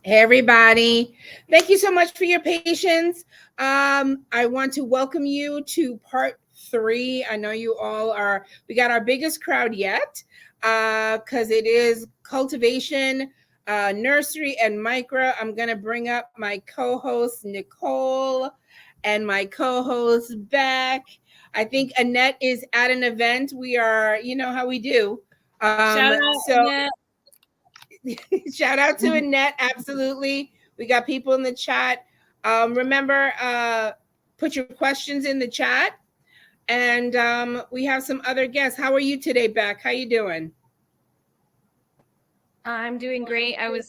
Hey, everybody. Thank you so much for your patience. I want to welcome you to part 3. I know you all are, we got our biggest crowd yet because it is cultivation, nursery, and micro. I'm going to bring up my co-host, Nicole, and my co-host, Beck. I think Annette is at an event. We are, you know how we do. Shout out, so. Annette. Shout out to Annette. Absolutely. We got people in the chat. Remember, put your questions in the chat. And we have some other guests. How are you today, Beck? How you doing? I'm doing great. I was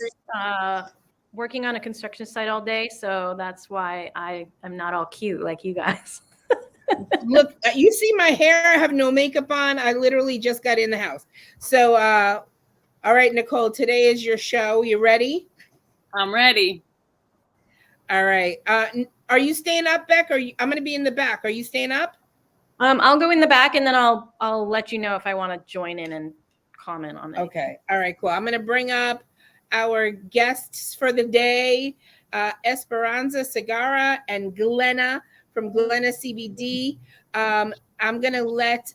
working on a construction site all day, so that's why I am not all cute like you guys. Look, you see my hair. I have no makeup on. I literally just got in the house. So, all right, Nicole, today is your show. You ready? I'm ready. All right. Are you staying up, Beck? I'm going to be in the back. Are you staying up? I'll go in the back and then I'll let you know if I want to join in and comment on it. Okay. All right, cool. I'm going to bring up our guests for the day, Esperanza, Segarra, and Glenna from Glenna CBD. I'm going to let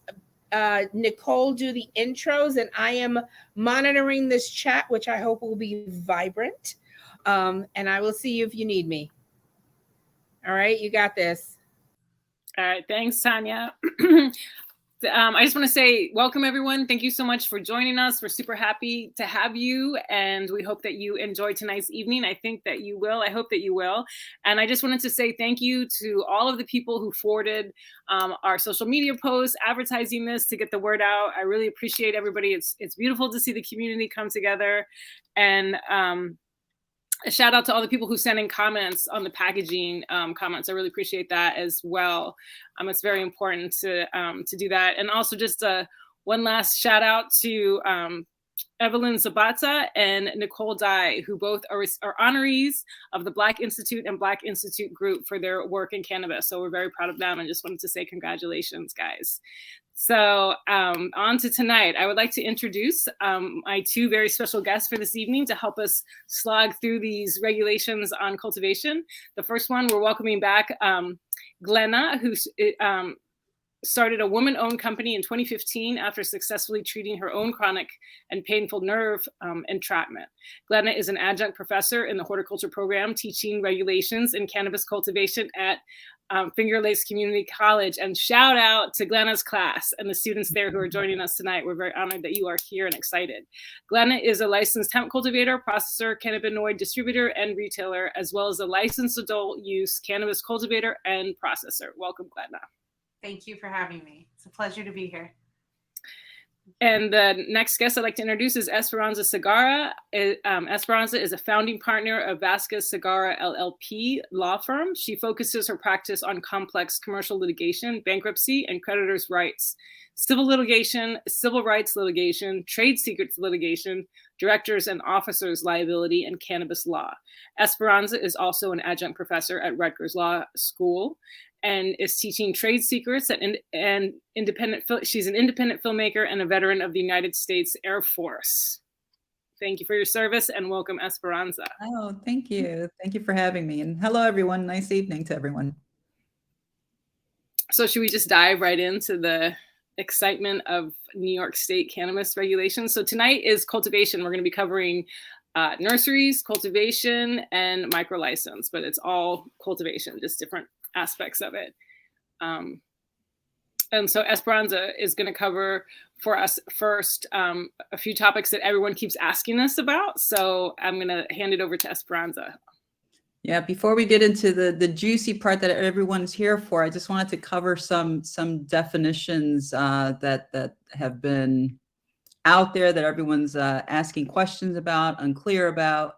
Nicole do the intros, and I am monitoring this chat, which I hope will be vibrant. And I will see you if you need me. All right, you got this. All right, thanks, Tanya. I just want to say welcome, everyone. Thank you so much for joining us. We're super happy to have you, and we hope that you enjoy tonight's evening. I think that you will. I hope that you will. And I just wanted to say thank you to all of the people who forwarded our social media posts, advertising this to get the word out. I really appreciate everybody. It's beautiful to see the community come together. And a shout out to all the people who sent in comments on the packaging comments. I really appreciate that as well. It's very important to do that. And also just one last shout out to Evelyn Zabata and Nicole Dye, who both are honorees of the Black Institute and Black Institute Group for their work in cannabis. So we're very proud of them and just wanted to say congratulations, guys. So on to tonight, I would like to introduce my 2 very special guests for this evening to help us slog through these regulations on cultivation. The first one, we're welcoming back Glenna, who started a woman-owned company in 2015 after successfully treating her own chronic and painful nerve entrapment. Glenna is an adjunct professor in the horticulture program teaching regulations in cannabis cultivation at Finger Lakes Community College. And shout out to Glenna's class and the students there who are joining us tonight. We're very honored that you are here and excited. Glenna is a licensed hemp cultivator, processor, cannabinoid distributor, and retailer, as well as a licensed adult use cannabis cultivator and processor. Welcome, Glenna. Thank you for having me. It's a pleasure to be here. And the next guest I'd like to introduce is Esperanza Segarra. Esperanza is a founding partner of Vasquez Segarra LLP law firm. She focuses her practice on complex commercial litigation, bankruptcy, and creditors' rights, civil litigation, civil rights litigation, trade secrets litigation, directors and officers liability, and cannabis law. Esperanza is also an adjunct professor at Rutgers Law School and is teaching trade secrets and independent. She's an independent filmmaker and a veteran of the United States Air Force. Thank you for your service and welcome, Esperanza. Oh, thank you. Thank you for having me. And hello, everyone. Nice evening to everyone. So should we just dive right into the excitement of New York State cannabis regulations? So tonight is cultivation. We're going to be covering nurseries, cultivation, and micro license, but it's all cultivation, just different aspects of it. And so Esperanza is going to cover for us first a few topics that everyone keeps asking us about. So I'm going to hand it over to Esperanza. Yeah, before we get into the juicy part that everyone's here for, I just wanted to cover some definitions that have been out there that everyone's asking questions about, unclear about.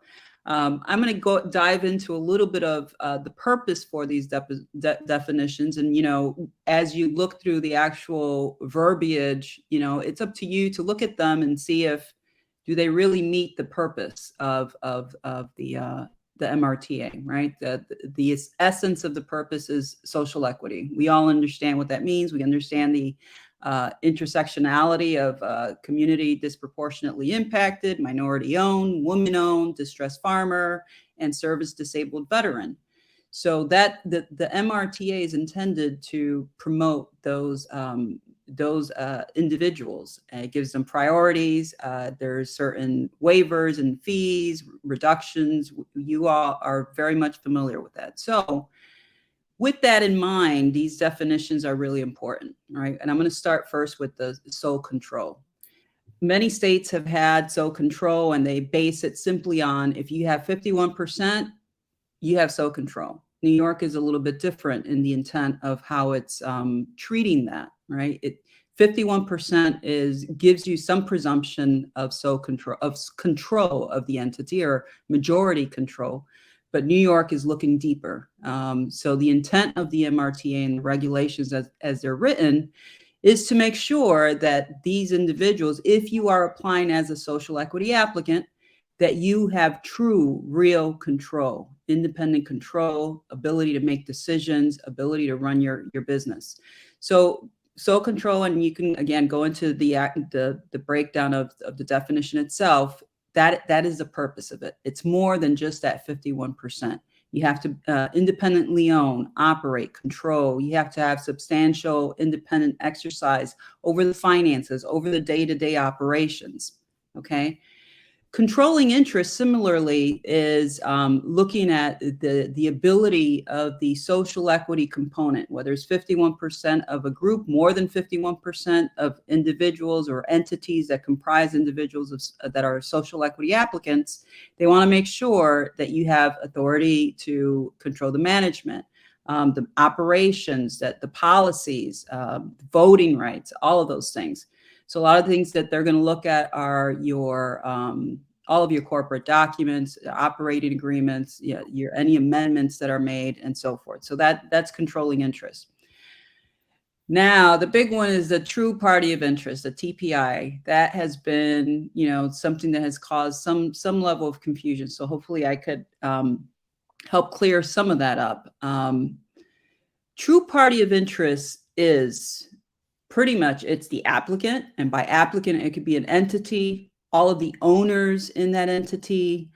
I'm going to go dive into a little bit of the purpose for these definitions. And, you know, as you look through the actual verbiage, you know, it's up to you to look at them and see if do they really meet the purpose of the MRTA, right? The essence of the purpose is social equity. We all understand what that means. We understand the intersectionality of community disproportionately impacted, minority-owned, woman-owned, distressed farmer, and service-disabled veteran. So that the MRTA is intended to promote those individuals. And it gives them priorities. There's certain waivers and fees, reductions. You all are very much familiar with that. So with that in mind, these definitions are really important, right? And I'm going to start first with the sole control. Many states have had sole control, and they base it simply on if you have 51%, you have sole control. New York is a little bit different in the intent of how it's treating that, right? 51% gives you some presumption of sole control, of the entity, or majority control. But New York is looking deeper. So the intent of the MRTA and the regulations as they're written is to make sure that these individuals, if you are applying as a social equity applicant, that you have true, real control, independent control, ability to make decisions, ability to run your business. So sole control, and you can, again, go into the breakdown of the definition itself. That is the purpose of it. It's more than just that 51%. You have to independently own, operate, control. You have to have substantial independent exercise over the finances, over the day-to-day operations, okay? Controlling interest, similarly, is looking at the ability of the social equity component, whether it's 51% of a group, more than 51% of individuals or entities that comprise individuals that are social equity applicants. They want to make sure that you have authority to control the management, the operations, that the policies, voting rights, all of those things. So a lot of things that they're going to look at are your all of your corporate documents, operating agreements, any amendments that are made, and so forth. So that's controlling interest. Now, the big one is the true party of interest, the TPI. That has been, something that has caused some level of confusion. So hopefully I could help clear some of that up. True party of interest is pretty much, it's the applicant, and by applicant, it could be an entity, all of the owners in that entity,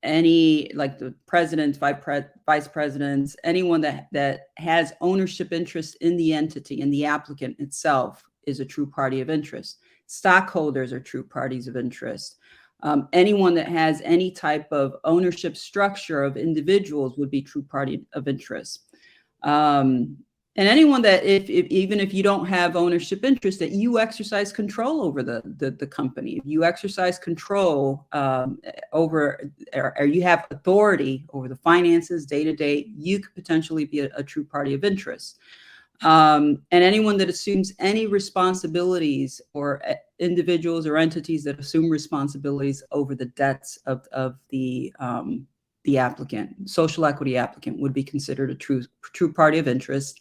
any, like the presidents, vice presidents, anyone that has ownership interest in the entity, and the applicant itself is a true party of interest. Stockholders are true parties of interest. Anyone that has any type of ownership structure of individuals would be true party of interest. And anyone that, even if you don't have ownership interest, that you exercise control over the company, if you exercise control over, or you have authority over the finances day to day, you could potentially be a true party of interest. And anyone that assumes any responsibilities, or individuals or entities that assume responsibilities over the debts of the applicant, social equity applicant, would be considered a true party of interest.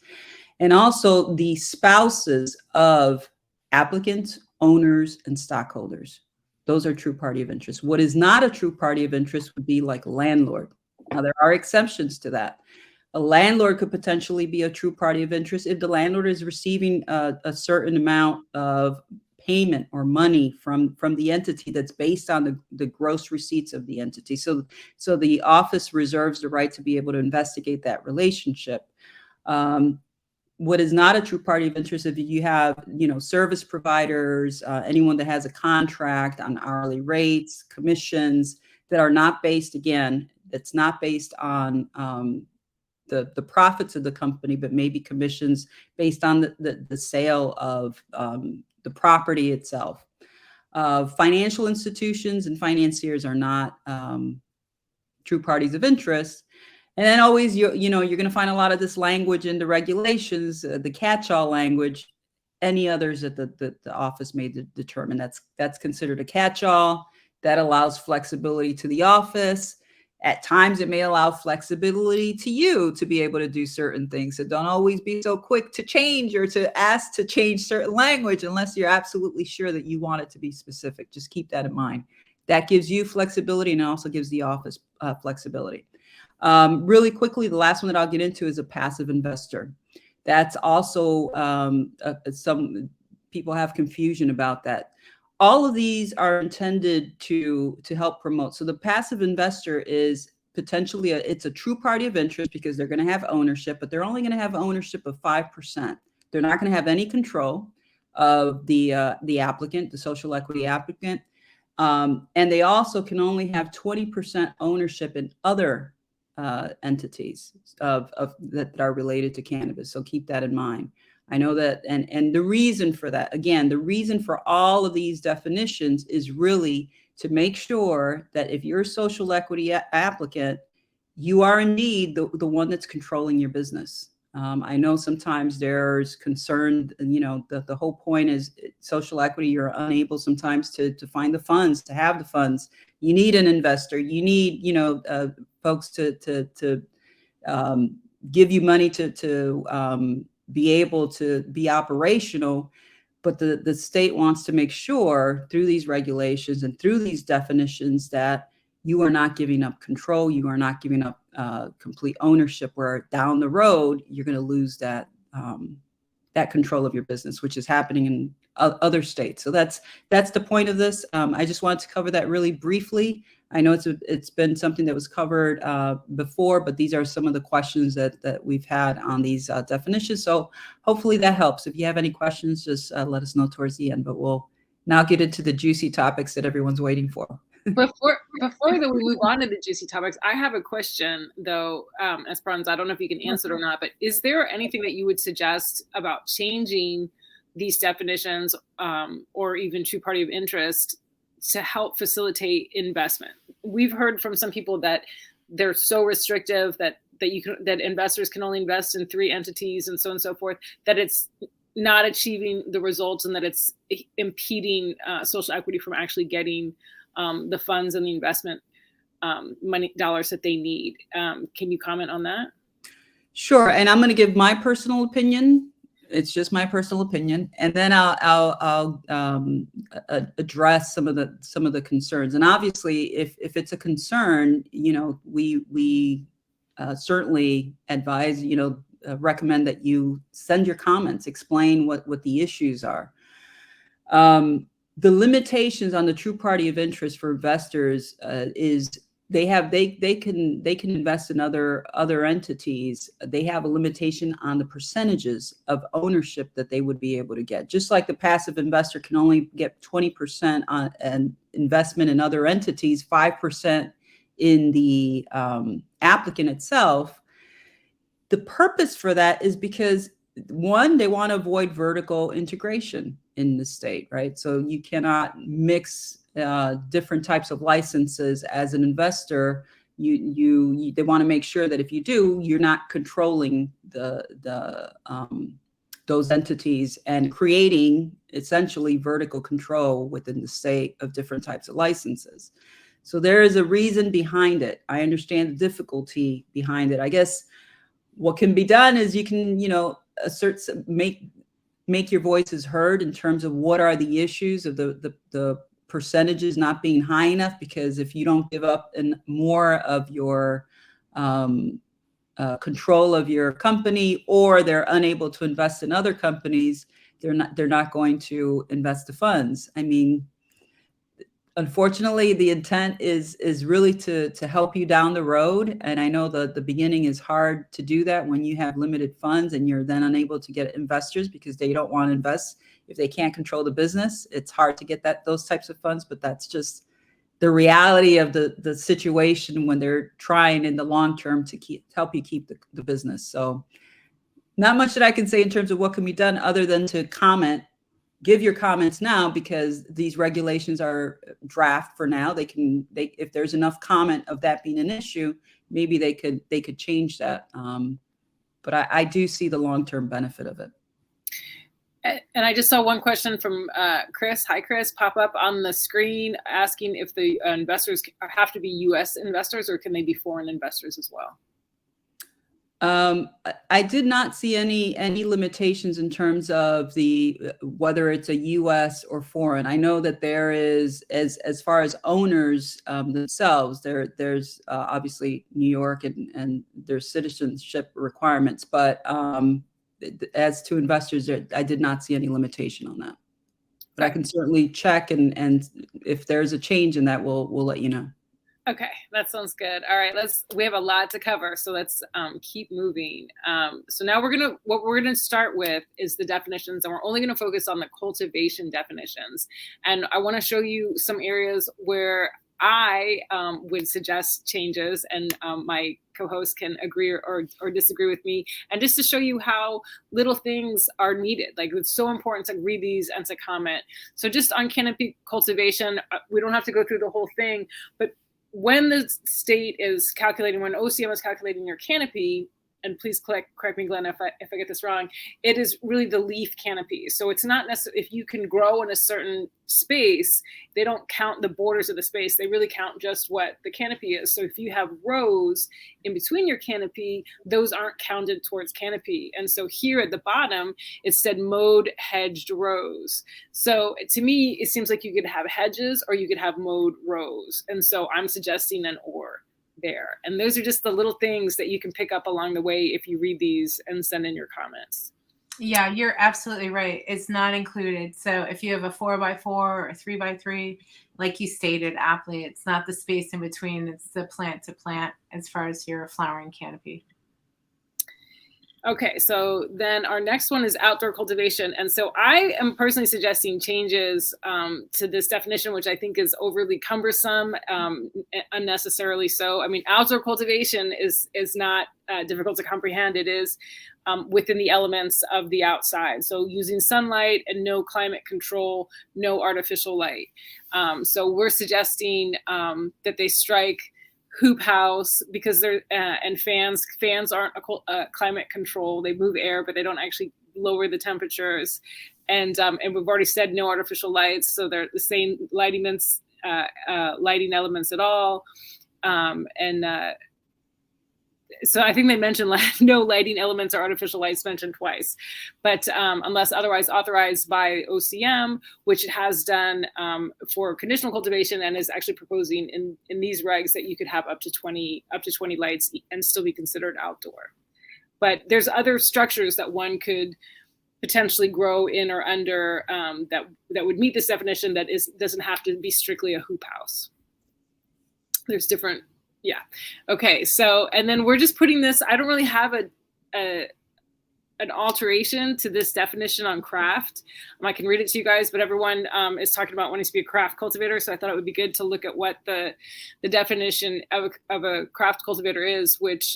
And also the spouses of applicants, owners, and stockholders. Those are true party of interest. What is not a true party of interest would be like a landlord. Now, there are exceptions to that. A landlord could potentially be a true party of interest if the landlord is receiving a certain amount of payment or money from the entity that's based on the gross receipts of the entity. So the office reserves the right to be able to investigate that relationship. What is not a true party of interest, if you have, service providers, anyone that has a contract on hourly rates, commissions that are not based, again, that's not based on the profits of the company, but maybe commissions based on the sale of the property itself. Financial institutions and financiers are not true parties of interest. And then always, you're going to find a lot of this language in the regulations, the catch-all language. Any others that the office may determine, that's considered a catch-all. That allows flexibility to the office. At times, it may allow flexibility to you to be able to do certain things. So don't always be so quick to change or to ask to change certain language unless you're absolutely sure that you want it to be specific. Just keep that in mind. That gives you flexibility, and it also gives the office flexibility. Really quickly, the last one that I'll get into is a passive investor. That's also some people have confusion about that. All of these are intended to help promote. So the passive investor is potentially it's a true party of interest because they're going to have ownership, but they're only going to have ownership of 5%. They're not going to have any control of the applicant, the social equity applicant. And they also can only have 20% ownership in other entities that are related to cannabis. So keep that in mind. I know that, and the reason for that, again, the reason for all of these definitions is really to make sure that if you're a social equity applicant, you are indeed the one that's controlling your business. I know sometimes there's concern, the whole point is social equity, you're unable sometimes to find the funds, to have the funds. You need an investor, you need, folks to give you money to be able to be operational. But the state wants to make sure through these regulations and through these definitions that you are not giving up control, you are not giving up complete ownership, where down the road you're going to lose that control of your business, which is happening in other states. So that's the point of this. I just wanted to cover that really briefly. I know it's been something that was covered before, but these are some of the questions that we've had on these definitions. So hopefully that helps. If you have any questions, just let us know towards the end. But we'll now get into the juicy topics that everyone's waiting for. Before we move on to the juicy topics, I have a question though, Esperanza. I don't know if you can answer it or not, but is there anything that you would suggest about changing these definitions or even true party of interest to help facilitate investment? We've heard from some people that they're so restrictive that investors can only invest in 3 entities and so on and so forth, that it's not achieving the results and that it's impeding social equity from actually getting the funds and the investment money dollars that they need. Can you comment on that? Sure. And I'm going to give my personal opinion. It's just my personal opinion, and then I'll address some of the concerns. And obviously, if it's a concern, we certainly advise, recommend that you send your comments, explain what the issues are. The limitations on the true party of interest for investors is they can invest in other entities. They have a limitation on the percentages of ownership that they would be able to get. Just like the passive investor can only get 20% on an investment in other entities, 5% in the applicant itself. The purpose for that is because, one, they want to avoid vertical integration in the state, right? So you cannot mix different types of licenses as an investor. They want to make sure that if you do, you're not controlling those entities and creating essentially vertical control within the state of different types of licenses. So there is a reason behind it. I understand the difficulty behind it. I guess what can be done is you can, make your voices heard in terms of what are the issues of the percentages not being high enough, because if you don't give up more of your control of your company, or they're unable to invest in other companies, they're not going to invest the funds. I mean, unfortunately, the intent is really to help you down the road. And I know the beginning is hard to do that when you have limited funds and you're then unable to get investors because they don't want to invest. If they can't control the business, it's hard to get those types of funds, but that's just the reality of the situation when they're trying in the long term to help you keep the business. So not much that I can say in terms of what can be done other than to give your comments now, because these regulations are draft for now. If there's enough comment of that being an issue, maybe they could change that. But I do see the long-term benefit of it. And I just saw one question from Chris. Hi, Chris, pop up on the screen asking if the investors have to be U.S. investors or can they be foreign investors as well? I did not see any limitations in terms of whether it's a U.S. or foreign. I know that there is, as far as owners themselves, there's obviously New York and there's citizenship requirements, but as to investors, I did not see any limitation on that. But I can certainly check, and if there's a change in that, we'll let you know. Okay, that sounds good. All right, we have a lot to cover, so let's keep moving. So now what we're gonna start with is the definitions, and we're only gonna focus on the cultivation definitions. And I wanna show you some areas where I would suggest changes, and my co-host can agree or disagree with me, and just to show you how little things are needed. Like, it's so important to read these and to comment. So just on canopy cultivation, we don't have to go through the whole thing, but when the state is calculating, when OCM is calculating your canopy, and please correct me, Glenna, if I get this wrong, it is really the leaf canopy. So it's not necessarily, if you can grow in a certain space, they don't count the borders of the space. They really count just what the canopy is. So if you have rows in between your canopy, those aren't counted towards canopy. And so here at the bottom, it said mowed hedged rows. So to me, it seems like you could have hedges or you could have mowed rows. And so I'm suggesting an or there. And those are just the little things that you can pick up along the way if you read these and send in your comments. Yeah, you're absolutely right. It's not included. So if you have a 4x4 or a 3x3, like you stated aptly, it's not the space in between, it's the plant to plant as far as your flowering canopy. Okay, so then our next one is outdoor cultivation. And so I am personally suggesting changes to this definition, which I think is overly cumbersome, unnecessarily so. I mean, outdoor cultivation is not difficult to comprehend. It is within the elements of the outside. So using sunlight and no climate control, no artificial light. So we're suggesting that they strike hoop house, because they're and fans aren't a climate control. They move air, but they don't actually lower the temperatures. And we've already said no artificial lights, so they're the same lighting elements at all. So I think they mentioned no lighting elements or artificial lights mentioned twice, but unless otherwise authorized by OCM, which it has done for conditional cultivation, and is actually proposing in these regs that you could have up to 20 lights and still be considered outdoor. But there's other structures that one could potentially grow in or under that would meet this definition, that doesn't have to be strictly a hoop house. There's different. Yeah. Okay. So, and then we're just putting this, I don't really have an alteration to this definition on craft. I can read it to you guys, but everyone is talking about wanting to be a craft cultivator. So I thought it would be good to look at what the definition of a craft cultivator is, which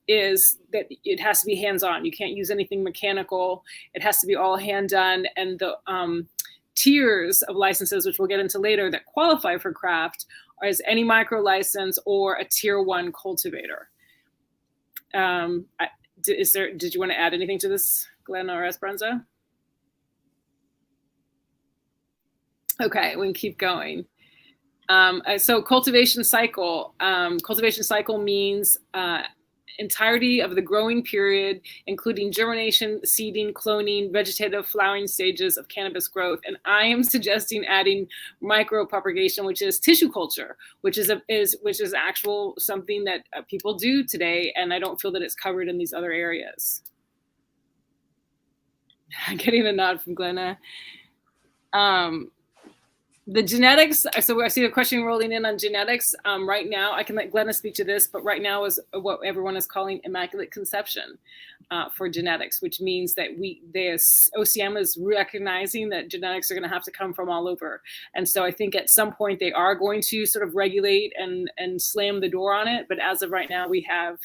is that it has to be hands-on. You can't use anything mechanical. It has to be all hand done. And the tiers of licenses, which we'll get into later, that qualify for craft as any micro license or a tier 1 cultivator. Did you want to add anything to this, Glenna or Esperanza? Okay, we can keep going. So cultivation cycle. Cultivation cycle means entirety of the growing period, including germination, seeding, cloning, vegetative flowering stages of cannabis growth. And I am suggesting adding micropropagation, which is tissue culture, which is actual something that people do today, and I don't feel that it's covered in these other areas. I'm getting a nod from Glenna. The genetics, so I see a question rolling in on genetics. Right now, I can let Glenna speak to this, but right now is what everyone is calling immaculate conception for genetics, which means that OCM is recognizing that genetics are going to have to come from all over. And so I think at some point they are going to sort of regulate and slam the door on it. But as of right now, we have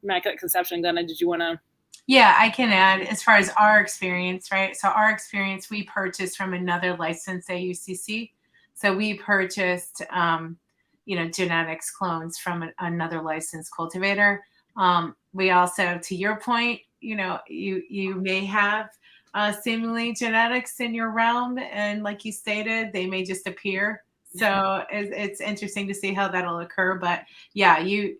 immaculate conception. Glenna, did you want to? Yeah, I can add as far as our experience, right? So our experience, we purchased from another licensed AUCC. So we purchased, genetics clones from another licensed cultivator. We also, to your point, you may have seemingly genetics in your realm, and like you stated, they may just appear. So it's interesting to see how that'll occur. But yeah, you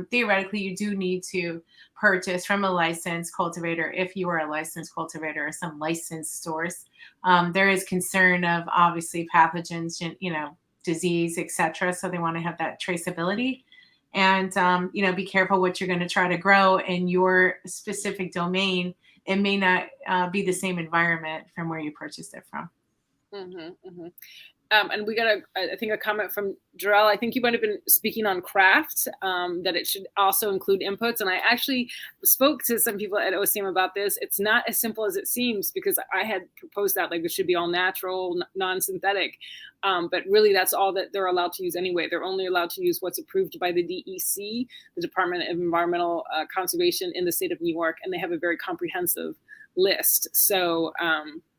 theoretically, you do need to purchase from a licensed cultivator if you are a licensed cultivator or some licensed source. There is concern of obviously pathogens, disease, etc. So they want to have that traceability, and be careful what you're going to try to grow in your specific domain, it may not be the same environment from where you purchased it from. And we got I think a comment from Jarrell. I think you might have been speaking on craft, that it should also include inputs. And I actually spoke to some people at OCM about this. It's not as simple as it seems, because I had proposed that like it should be all natural, non-synthetic. But really that's all that they're allowed to use anyway. They're only allowed to use what's approved by the DEC, the Department of Environmental Conservation in the state of New York. And they have a very comprehensive list. So,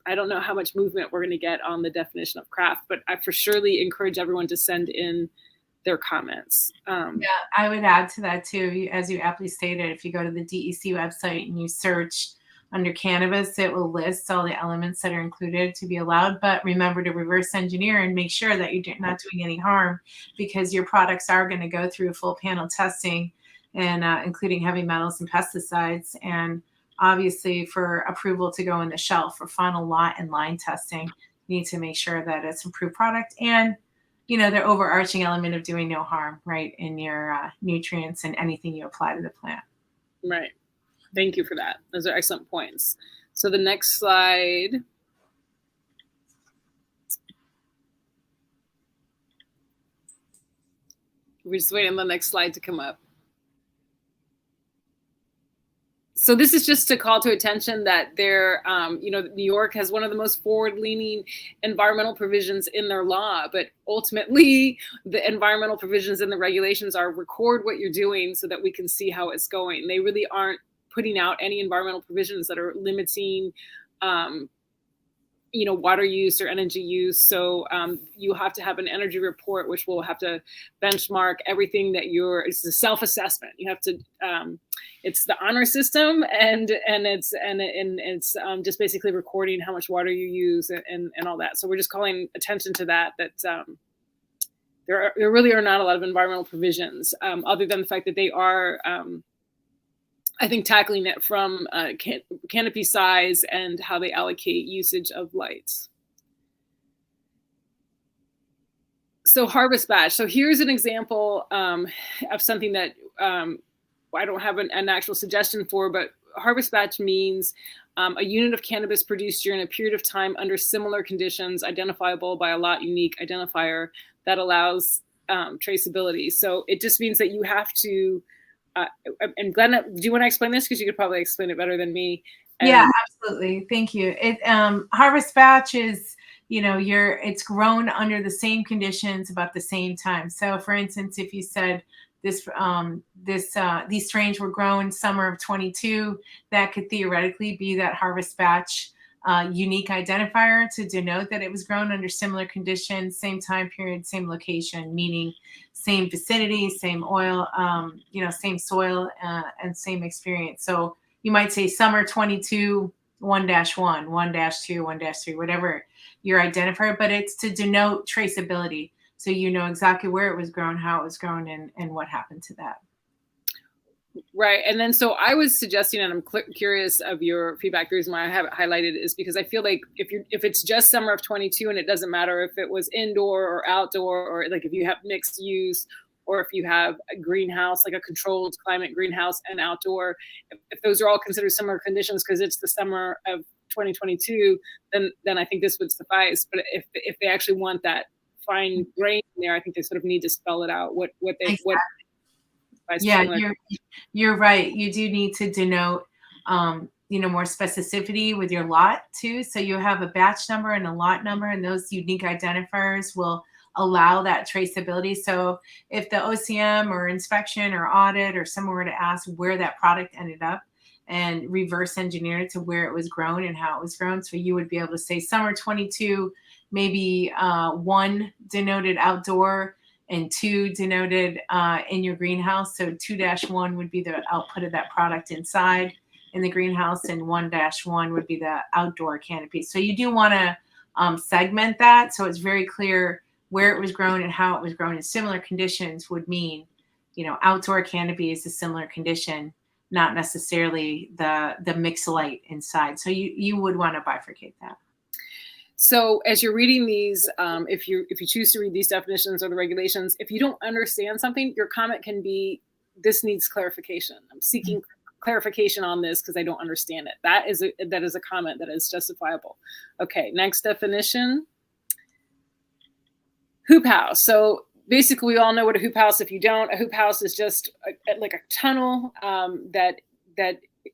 I don't know how much movement we're going to get on the definition of craft, but I for surely encourage everyone to send in their comments. Yeah, I would add to that too. As you aptly stated, if you go to the DEC website and you search under cannabis, it will list all the elements that are included to be allowed. But remember to reverse engineer and make sure that you're not doing any harm, because your products are going to go through full panel testing, and including heavy metals and pesticides. And obviously, for approval to go on the shelf for final lot and line testing, you need to make sure that it's approved product, and the overarching element of doing no harm, right, in your nutrients and anything you apply to the plant. Right. Thank you for that. Those are excellent points. So the next slide. We're just waiting on the next slide to come up. So this is just to call to attention that New York has one of the most forward-leaning environmental provisions in their law, but ultimately the environmental provisions in the regulations are record what you're doing so that we can see how it's going. They really aren't putting out any environmental provisions that are limiting water use or energy use. So you have to have an energy report, which will have to benchmark everything that it's a self-assessment. You have to, it's the honor system, and it's just basically recording how much water you use and all that. So we're just calling attention to that there really are not a lot of environmental provisions, other than the fact that they are, I think, tackling it from canopy size and how they allocate usage of lights. So harvest batch. So here's an example of something that I don't have an actual suggestion for, but harvest batch means a unit of cannabis produced during a period of time under similar conditions identifiable by a lot unique identifier that allows traceability. So it just means that you have to, and Glenna, do you want to explain this? Because you could probably explain it better than me. Yeah, absolutely. Thank you. Harvest batch is, it's grown under the same conditions about the same time. So for instance, if you said these strains were grown summer of 22, that could theoretically be that harvest batch unique identifier to denote that it was grown under similar conditions, same time period, same location, meaning same vicinity, same oil, same soil, and same experience. So you might say summer 22, 1-1, 1-2, 1-3, whatever your identifier, but it's to denote traceability. So you know exactly where it was grown, how it was grown, and what happened to that. Right. And then so I was suggesting, and I'm curious of your feedback, the reason why I have it highlighted is because I feel like if it's just summer of 22 and it doesn't matter if it was indoor or outdoor, or like if you have mixed use, or if you have a greenhouse, like a controlled climate greenhouse and outdoor, if those are all considered similar conditions because it's the summer of 2022, then I think this would suffice. But if they actually want that fine grain in there, I think they sort of need to spell it out what they exactly. Yeah, you're right. You do need to denote, more specificity with your lot too. So you have a batch number and a lot number, and those unique identifiers will allow that traceability. So if the OCM or inspection or audit or someone were to ask where that product ended up and reverse engineer it to where it was grown and how it was grown, so you would be able to say summer 22, maybe 1 denoted outdoor, and 2 denoted in your greenhouse. So 2-1 would be the output of that product inside in the greenhouse, and 1-1 would be the outdoor canopy. So you do want to segment that so it's very clear where it was grown and how it was grown in similar conditions would mean, outdoor canopy is a similar condition, not necessarily the mixed light inside. So you would want to bifurcate that. So as you're reading these, if you choose to read these definitions or the regulations, if you don't understand something, your comment can be, this needs clarification. I'm seeking clarification on this because I don't understand it. That is a comment that is justifiable. Okay, next definition. Hoop house. So basically, we all know what a hoop house. If you don't, a hoop house is just like a tunnel that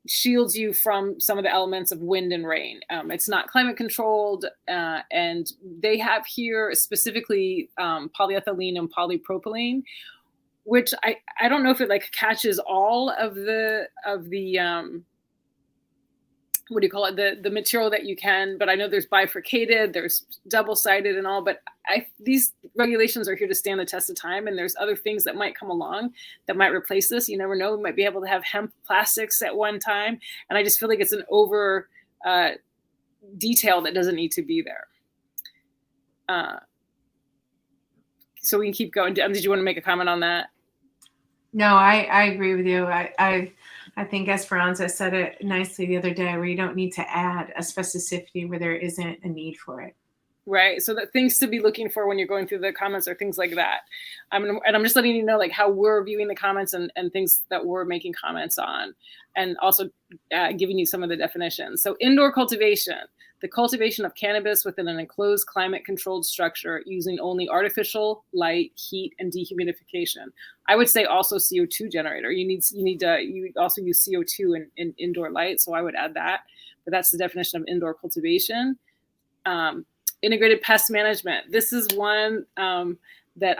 shields you from some of the elements of wind and rain. It's not climate controlled, and they have here specifically polyethylene and polypropylene, which I don't know if it like catches all of the what do you call it, the material that you can, but I know there's bifurcated, there's double-sided and all, but these regulations are here to stand the test of time, and there's other things that might come along that might replace this. You never know, we might be able to have hemp plastics at one time, and I just feel like it's an over detail that doesn't need to be there. So we can keep going. Did you want to make a comment on that? No, I agree with you. I think Esperanza said it nicely the other day, where you don't need to add a specificity where there isn't a need for it. Right. So the things to be looking for when you're going through the comments are things like that. And I'm just letting you know like how we're viewing the comments and things that we're making comments on, and also giving you some of the definitions. So indoor cultivation, the cultivation of cannabis within an enclosed climate controlled structure using only artificial light, heat, and dehumidification. I would say also CO2 generator. You also use CO2 in indoor light. So I would add that, but that's the definition of indoor cultivation. Integrated pest management. This is one that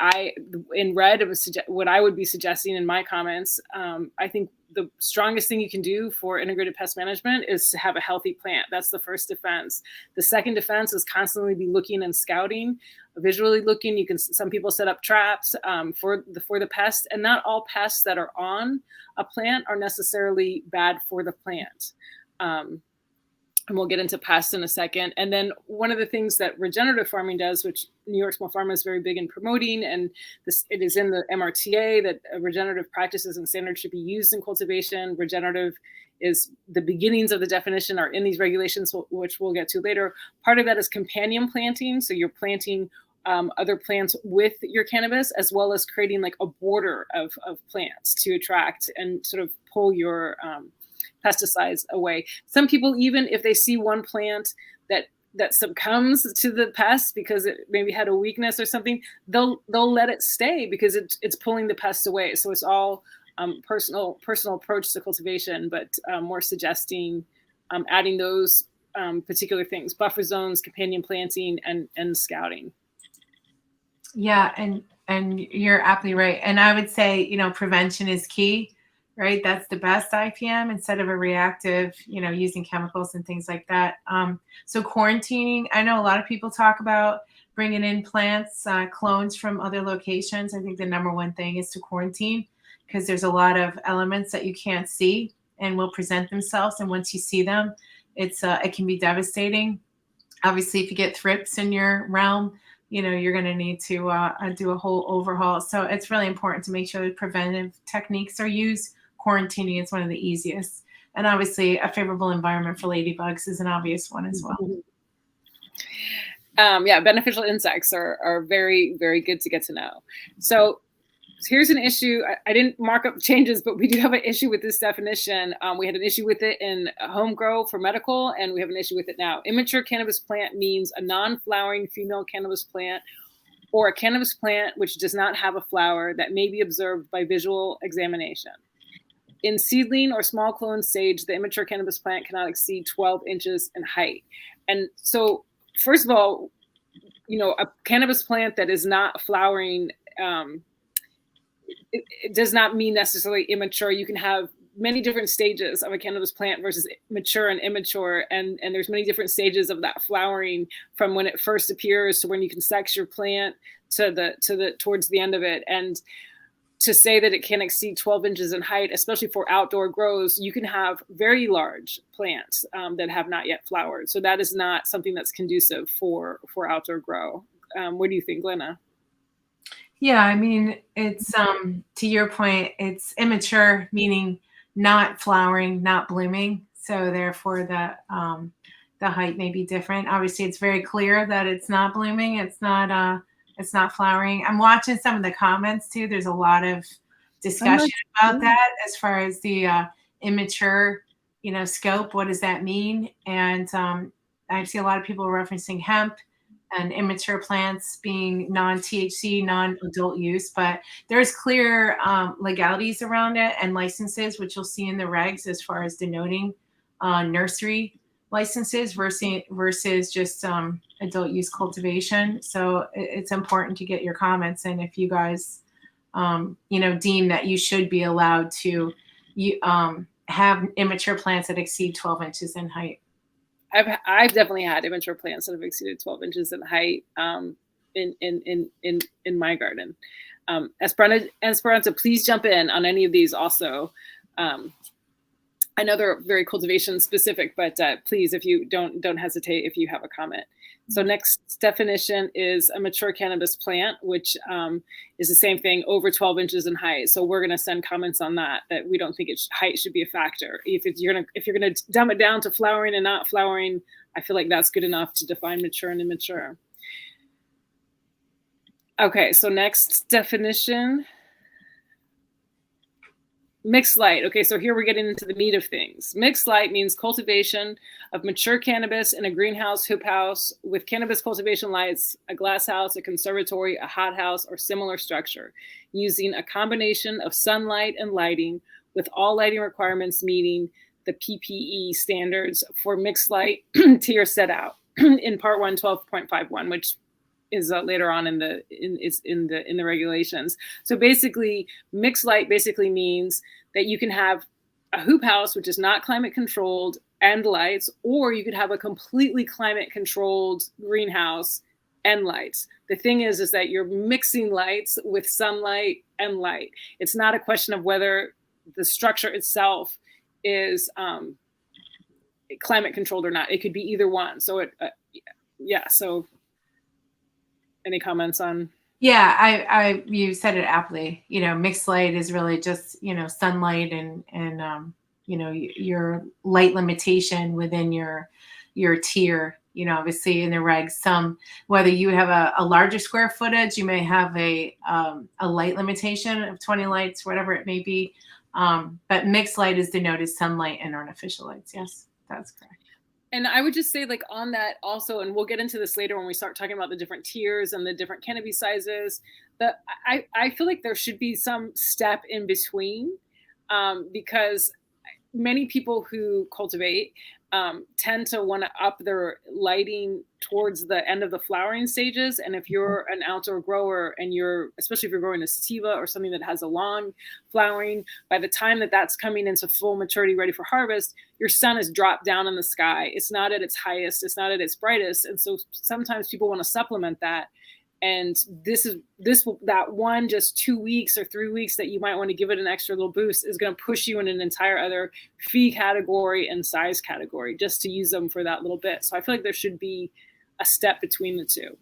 in red, what I would be suggesting in my comments. I think the strongest thing you can do for integrated pest management is to have a healthy plant. That's the first defense. The second defense is constantly be looking and scouting, visually looking. Some people set up traps for the pest, and not all pests that are on a plant are necessarily bad for the plant. And we'll get into pests in a second. And then one of the things that regenerative farming does, which New York Small Pharma is very big in promoting, and it is in the MRTA that regenerative practices and standards should be used in cultivation. Regenerative is the beginnings of the definition are in these regulations, which we'll get to later. Part of that is companion planting. So you're planting other plants with your cannabis, as well as creating like a border of plants to attract and sort of pull your pesticides away. Some people, even if they see one plant that succumbs to the pest because it maybe had a weakness or something, they'll let it stay because it's pulling the pest away. So it's all personal approach to cultivation, but more suggesting adding those particular things: buffer zones, companion planting, and scouting. Yeah, and you're absolutely right. And I would say, prevention is key. Right, that's the best IPM instead of a reactive, using chemicals and things like that. So quarantining, I know a lot of people talk about bringing in plants, clones from other locations. I think the number one thing is to quarantine, because there's a lot of elements that you can't see and will present themselves. And once you see them, it can be devastating. Obviously, if you get thrips in your realm, you're going to need to do a whole overhaul. So it's really important to make sure that preventive techniques are used. Quarantining is one of the easiest. And obviously a favorable environment for ladybugs is an obvious one as well. Beneficial insects are very, very good to get to know. So here's an issue. I didn't mark up changes, but we do have an issue with this definition. We had an issue with it in home grow for medical, and we have an issue with it now. Immature cannabis plant means a non-flowering female cannabis plant or a cannabis plant which does not have a flower that may be observed by visual examination. In seedling or small clone stage, the immature cannabis plant cannot exceed 12 inches in height. And so, first of all, a cannabis plant that is not flowering, it does not mean necessarily immature. You can have many different stages of a cannabis plant versus mature and immature, and there's many different stages of that flowering, from when it first appears to when you can sex your plant to towards the end of it. And to say that it can exceed 12 inches in height, especially for outdoor grows, you can have very large plants that have not yet flowered. So that is not something that's conducive for outdoor grow. What do you think, Glenna? Yeah, I mean, it's to your point, it's immature, meaning not flowering, not blooming. So therefore the height may be different. Obviously, it's very clear that it's not blooming. It's not flowering. I'm watching some of the comments too. There's a lot of discussion about that as far as the immature, scope. What does that mean? And I see a lot of people referencing hemp and immature plants being non-THC, non-adult use, but there's clear legalities around it and licenses, which you'll see in the regs as far as denoting nursery licenses versus just adult use cultivation. So it's important to get your comments in if you guys, deem that you should be allowed to have immature plants that exceed 12 inches in height. I've definitely had immature plants that have exceeded 12 inches in height in my garden. Esperanza, please jump in on any of these also. I know they're very cultivation specific, but please, if you don't hesitate if you have a comment. So next definition is a mature cannabis plant, which is the same thing, over 12 inches in height. So we're going to send comments on that we don't think height should be a factor. If you're going to dumb it down to flowering and not flowering, I feel like that's good enough to define mature and immature. Okay, so next definition. Mixed light. Okay, so here we're getting into the meat of things. Mixed light means cultivation of mature cannabis in a greenhouse, hoop house with cannabis cultivation lights, a glass house, a conservatory, a hothouse, or similar structure, using a combination of sunlight and lighting, with all lighting requirements meeting the PPE standards for mixed light tier set out in Part 1, 12.51, which is later on in the regulations. So basically, mixed light basically means that you can have a hoop house, which is not climate controlled, and lights, or you could have a completely climate controlled greenhouse and lights. The thing is that you're mixing lights with sunlight and light. It's not a question of whether the structure itself is climate controlled or not. It could be either one. So so any comments on? Yeah, you said it aptly. Mixed light is really just, sunlight and your light limitation within your tier. Obviously in the regs, whether you have a larger square footage, you may have a light limitation of 20 lights, whatever it may be. But mixed light is denoted sunlight and artificial lights. Yes, that's correct. And I would just say, like, on that also, and we'll get into this later when we start talking about the different tiers and the different canopy sizes, I feel like there should be some step in between, because many people who cultivate tend to want to up their lighting towards the end of the flowering stages. And if you're an outdoor grower and especially if you're growing a sativa or something that has a long flowering, by the time that's coming into full maturity, ready for harvest, your sun has dropped down in the sky. It's not at its highest. It's not at its brightest. And so sometimes people want to supplement that. And that one just 2 weeks or 3 weeks that you might want to give it an extra little boost is going to push you in an entire other fee category and size category just to use them for that little bit. So I feel like there should be a step between the two.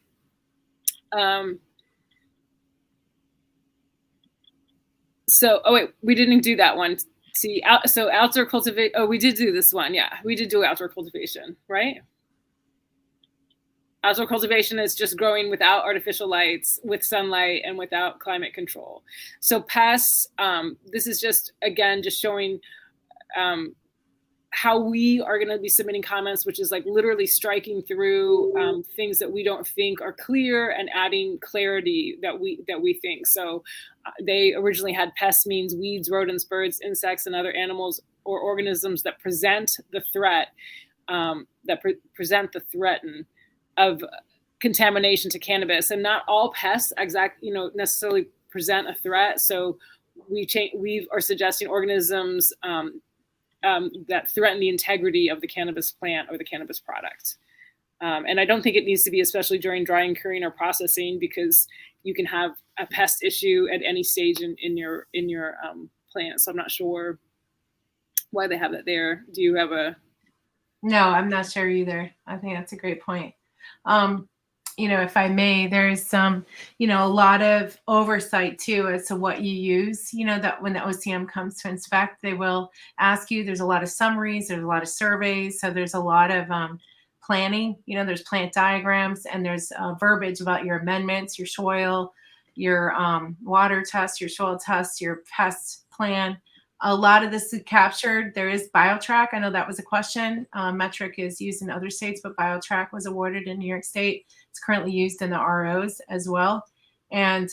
We didn't do that one. See, so outdoor cultivate. Oh, we did do this one. Yeah, we did do outdoor cultivation, right? Outdoor cultivation is just growing without artificial lights, with sunlight, and without climate control. So pests, this is just, again, just showing how we are going to be submitting comments, which is like literally striking through things that we don't think are clear and adding clarity that we think. So they originally had pests means weeds, rodents, birds, insects, and other animals or organisms that present the threat, present the threaten of contamination to cannabis. And not all pests necessarily present a threat. So we are suggesting organisms that threaten the integrity of the cannabis plant or the cannabis product. And I don't think it needs to be, especially during drying, curing, or processing, because you can have a pest issue at any stage in your plant. So I'm not sure why they have that there. Do you have a? No, I'm not sure either. I think that's a great point. If I may, there's some, a lot of oversight too as to what you use, that when the OCM comes to inspect, they will ask you, there's a lot of summaries, there's a lot of surveys. So there's a lot of planning, there's plant diagrams, and there's verbiage about your amendments, your soil, your water test, your soil test, your pest plan, A lot of this is captured. There is BioTrack. I know that was a question. Metric is used in other states, but BioTrack was awarded in New York State. It's currently used in the ROs as well. And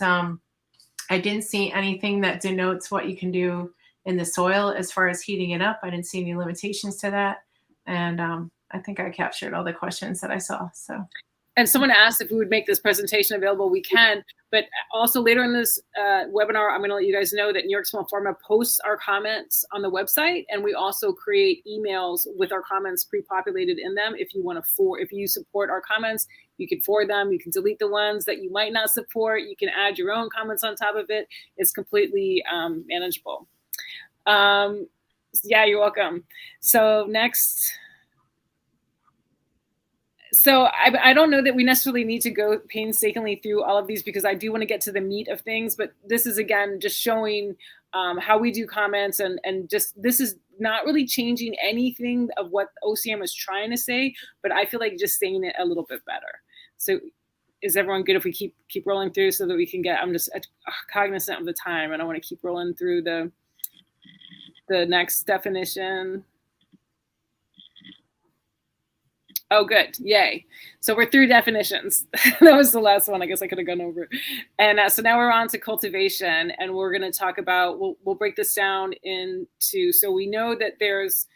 I didn't see anything that denotes what you can do in the soil as far as heating it up. I didn't see any limitations to that. And I think I captured all the questions that I saw. So. And someone asked if we would make this presentation available. We can, but also later in this webinar, I'm going to let you guys know that New York Small Pharma posts our comments on the website, and we also create emails with our comments pre-populated in them. If you want to if you support our comments, you can forward them. You can delete the ones that you might not support. You can add your own comments on top of it. It's completely manageable. Yeah, you're welcome. So next. So I don't know that we necessarily need to go painstakingly through all of these because I do want to get to the meat of things. But this is, again, just showing how we do comments and just this is not really changing anything of what OCM is trying to say. But I feel like just saying it a little bit better. So is everyone good if we keep rolling through so that we can get, I'm just cognizant of the time and I want to keep rolling through the next definition. Oh, good. Yay. So we're through definitions. That was the last one. I guess I could have gone over it. And so now we're on to cultivation, and we're going to talk about, we'll break this down into, so we know that there's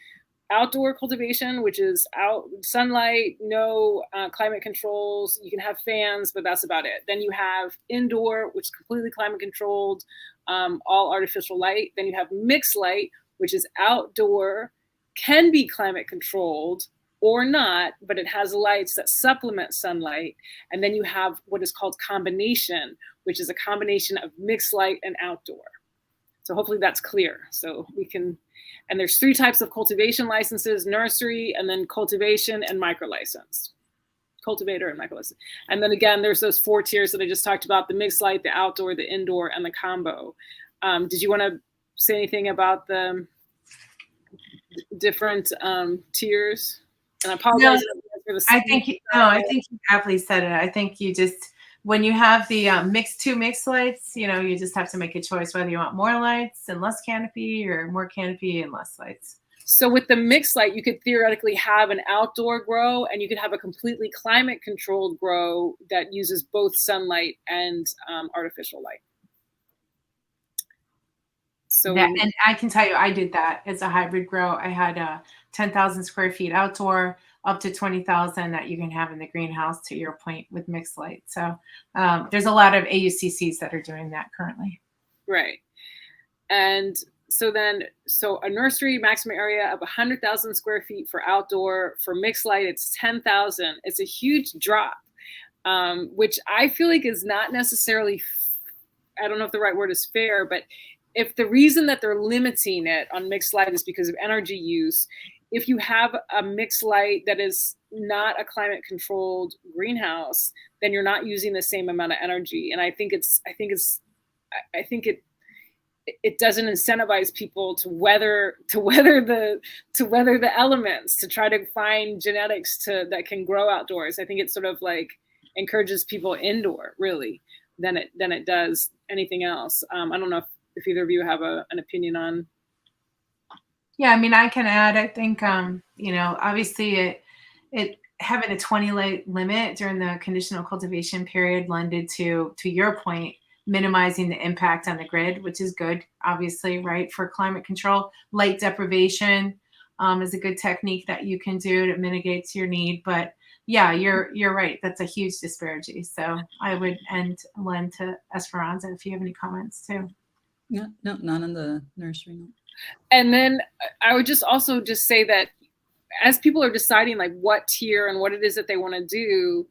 outdoor cultivation, which is out sunlight, no climate controls. You can have fans, but that's about it. Then you have indoor, which is completely climate controlled, all artificial light. Then you have mixed light, which is outdoor, can be climate controlled, or not, but it has lights that supplement sunlight. And then you have what is called combination, which is a combination of mixed light and outdoor. So hopefully that's clear. So we can, and there's 3 types of cultivation licenses: nursery, and then cultivation and micro license. Cultivator and micro license. And then again, there's those 4 tiers that I just talked about: the mixed light, the outdoor, the indoor, and the combo. Did you want to say anything about the different tiers? And I apologize. No, I think you aptly said it. I think you just, when you have the two mixed lights, you just have to make a choice whether you want more lights and less canopy or more canopy and less lights. So with the mixed light, you could theoretically have an outdoor grow, and you could have a completely climate controlled grow that uses both sunlight and artificial light. So and I can tell you, I did that as a hybrid grow. I had 10,000 square feet outdoor, up to 20,000 that you can have in the greenhouse, to your point, with mixed light. So there's a lot of AUCCs that are doing that currently. Right. And so a nursery maximum area of 100,000 square feet for outdoor. For mixed light, it's 10,000. It's a huge drop, which I feel like is not necessarily, I don't know if the right word is fair, but if the reason that they're limiting it on mixed light is because of energy use, if you have a mixed light that is not a climate controlled greenhouse, then you're not using the same amount of energy. And I think it doesn't incentivize people to weather the elements, to try to find genetics that can grow outdoors. I think it sort of like encourages people indoor, really, than it does anything else. I don't know if either of you have an opinion on. Yeah, I mean, I can add, I think, obviously it having a 20 light limit during the conditional cultivation period lended to your point, minimizing the impact on the grid, which is good, obviously, right? For climate control. Light deprivation is a good technique that you can do to mitigate your need. But yeah, you're right. That's a huge disparity. So I would lend to Esperanza if you have any comments too. No, none in the nursery. No. And then I would just also say that as people are deciding like what tier and what it is that they want to do,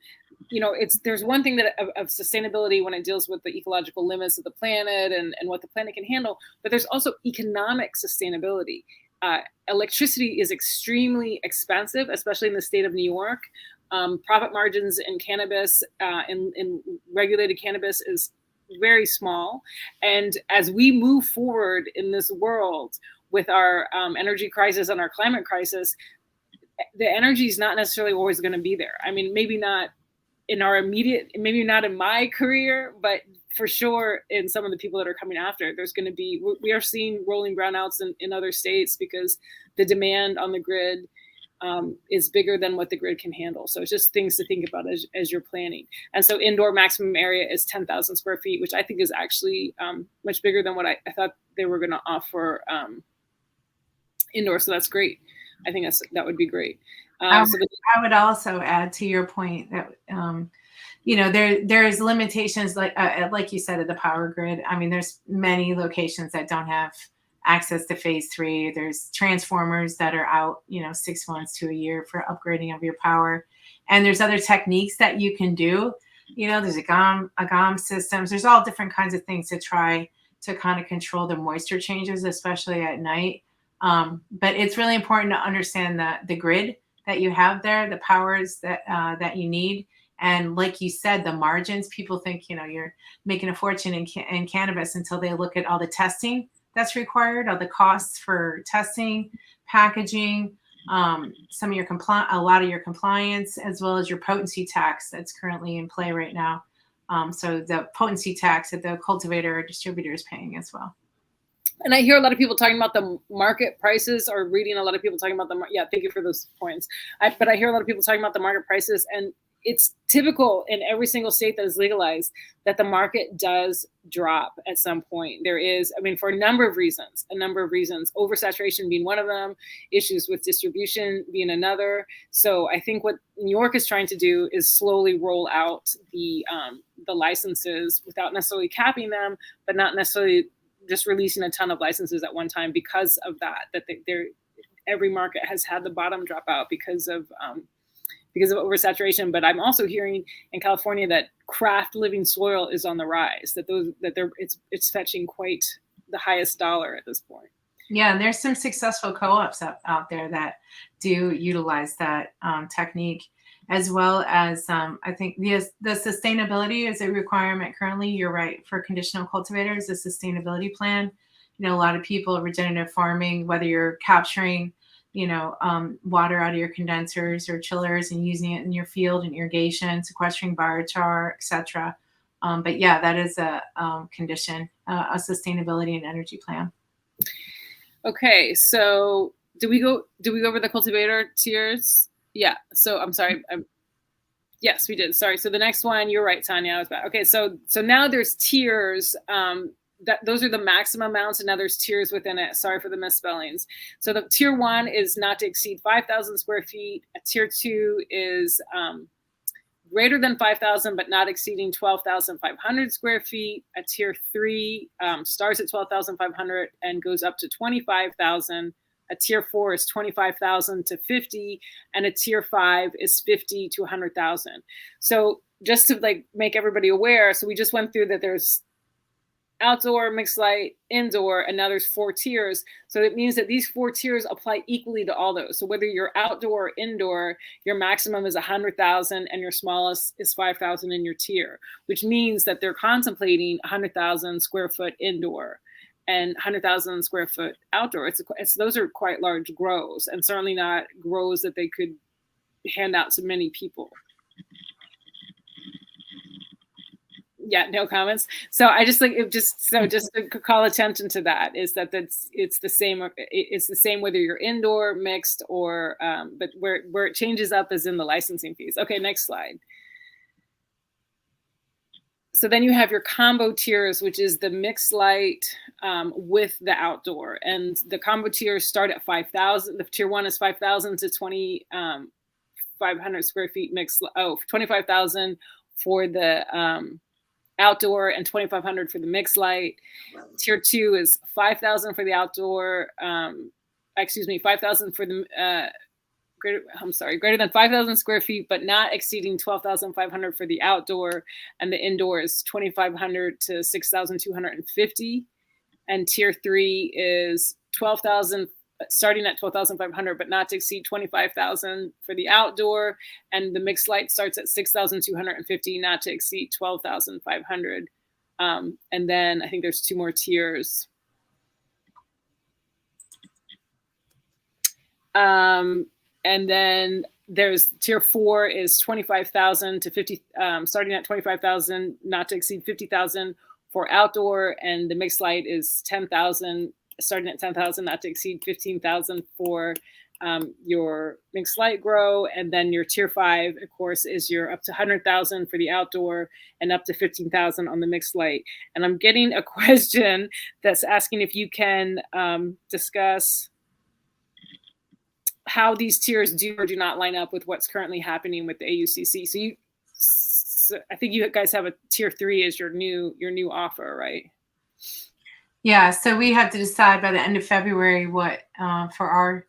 there's one thing that of sustainability when it deals with the ecological limits of the planet and what the planet can handle, but there's also economic sustainability. Electricity is extremely expensive, especially in the state of New York. Profit margins in cannabis, in regulated cannabis, is very small. And as we move forward in this world with our energy crisis and our climate crisis, the energy is not necessarily always going to be there. I mean, maybe not in our immediate, maybe not in my career, but for sure in some of the people that are coming after, there's going to be, we are seeing rolling brownouts in other states because the demand on the grid is bigger than what the grid can handle. So it's just things to think about as you're planning. And so indoor maximum area is 10,000 square feet, which I think is actually much bigger than what I thought they were going to offer indoor. So that's great. I think that would be great. I would also add to your point that, you know, there's limitations like you said, of the power grid. I mean, there's many locations that don't have access to phase 3. There's transformers that are out, you know, 6 months to a year for upgrading of your power. And there's other techniques that you can do. You know, there's agam systems. There's all different kinds of things to try to kind of control the moisture changes, especially at night. But it's really important to understand the grid that you have there, the powers that you need. And like you said, the margins, people think, you know, you're making a fortune in cannabis until they look at all the testing that's required, all the costs for testing, packaging, some of your a lot of your compliance, as well as your potency tax that's currently in play right now. So the potency tax that the cultivator or distributor is paying as well. And I hear a lot of people talking about the market prices, or reading a lot of people talking about yeah, thank you for those points. But I hear a lot of people talking about the market prices, and it's typical in every single state that is legalized that the market does drop at some point. There is, I mean, for a number of reasons, oversaturation being one of them, issues with distribution being another. So I think what New York is trying to do is slowly roll out the licenses without necessarily capping them, but not necessarily just releasing a ton of licenses at one time because of that every market has had the bottom drop out because of oversaturation. But I'm also hearing in California that craft living soil is on the rise, it's fetching quite the highest dollar at this point. Yeah, and there's some successful co-ops out there that do utilize that technique, as well as I think the sustainability is a requirement currently. You're right, for conditional cultivators, the sustainability plan. You know, a lot of people, regenerative farming, whether you're capturing, you know, water out of your condensers or chillers and using it in your field and irrigation, sequestering biochar, etc. But yeah, that is a condition, a sustainability and energy plan. Okay, so do we go over the cultivator tiers? Yeah. So I'm sorry. Yes, we did. Sorry. So the next one, you're right, Tanya. I was back. Okay. So now there's tiers. Those are the maximum amounts, and now there's tiers within it. Sorry for the misspellings. So the tier 1 is not to exceed 5,000 square feet. A tier 2 is greater than 5,000, but not exceeding 12,500 square feet. A tier 3 starts at 12,500 and goes up to 25,000. A tier 4 is 25,000 to 50, and a tier 5 is 50 to 100,000. So just to like make everybody aware, so we just went through that there's outdoor, mixed light, indoor, and now there's 4 tiers. So it means that these 4 tiers apply equally to all those. So whether you're outdoor or indoor, your maximum is 100,000 and your smallest is 5,000 in your tier, which means that they're contemplating 100,000 square foot indoor and 100,000 square foot outdoor. Those are quite large grows, and certainly not grows that they could hand out to many people. Yeah, no comments. So I just like it. Just to call attention to that is that it's the same. It's the same whether you're indoor, mixed, or but where it changes up is in the licensing fees. Okay, next slide. So then you have your combo tiers, which is the mixed light with the outdoor, and the combo tiers start at 5,000. The tier 1 is 5,000 to 2,500 square feet mixed. 25,000 for the outdoor and 2,500 for the mixed light. Tier 2 is 5,000 for the outdoor. 5,000 for the greater than 5,000 square feet, but not exceeding 12,500 for the outdoor, and the indoor is 2,500 to 6,250. And tier 3 is 12,000, starting at 12,500, but not to exceed 25,000 for the outdoor, and the mixed light starts at 6,250, not to exceed 12,500. And then I think there's 2 more tiers. And then there's tier 4 is 25,000 to 50, starting at 25,000, not to exceed 50,000 for outdoor, and the mixed light is 10,000, starting at 10,000, not to exceed 15,000 for your mixed light grow. And then your tier 5, of course, is your up to 100,000 for the outdoor and up to 15,000 on the mixed light. And I'm getting a question that's asking if you can discuss how these tiers do or do not line up with what's currently happening with the AUCC. So I think you guys have a tier 3 as your new offer, right? Yeah. So we have to decide by the end of February what for our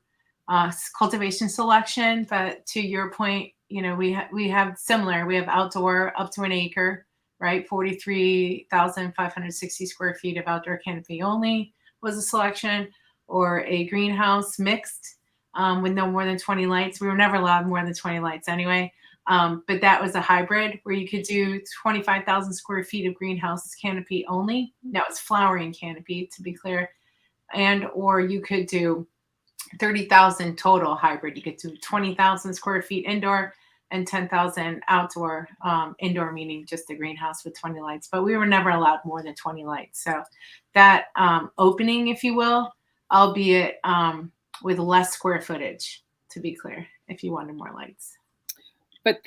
cultivation selection. But to your point, you know, we have similar. We have outdoor up to an acre, right? 43,560 square feet of outdoor canopy only was a selection, or a greenhouse mixed with no more than 20 lights. We were never allowed more than 20 lights anyway. But that was a hybrid where you could do 25,000 square feet of greenhouse canopy only. Now it's flowering canopy, to be clear. And, or you could do 30,000 total hybrid. You could do 20,000 square feet indoor and 10,000 outdoor, indoor meaning just the greenhouse with 20 lights. But we were never allowed more than 20 lights. So that opening, if you will, albeit with less square footage, to be clear, if you wanted more lights. But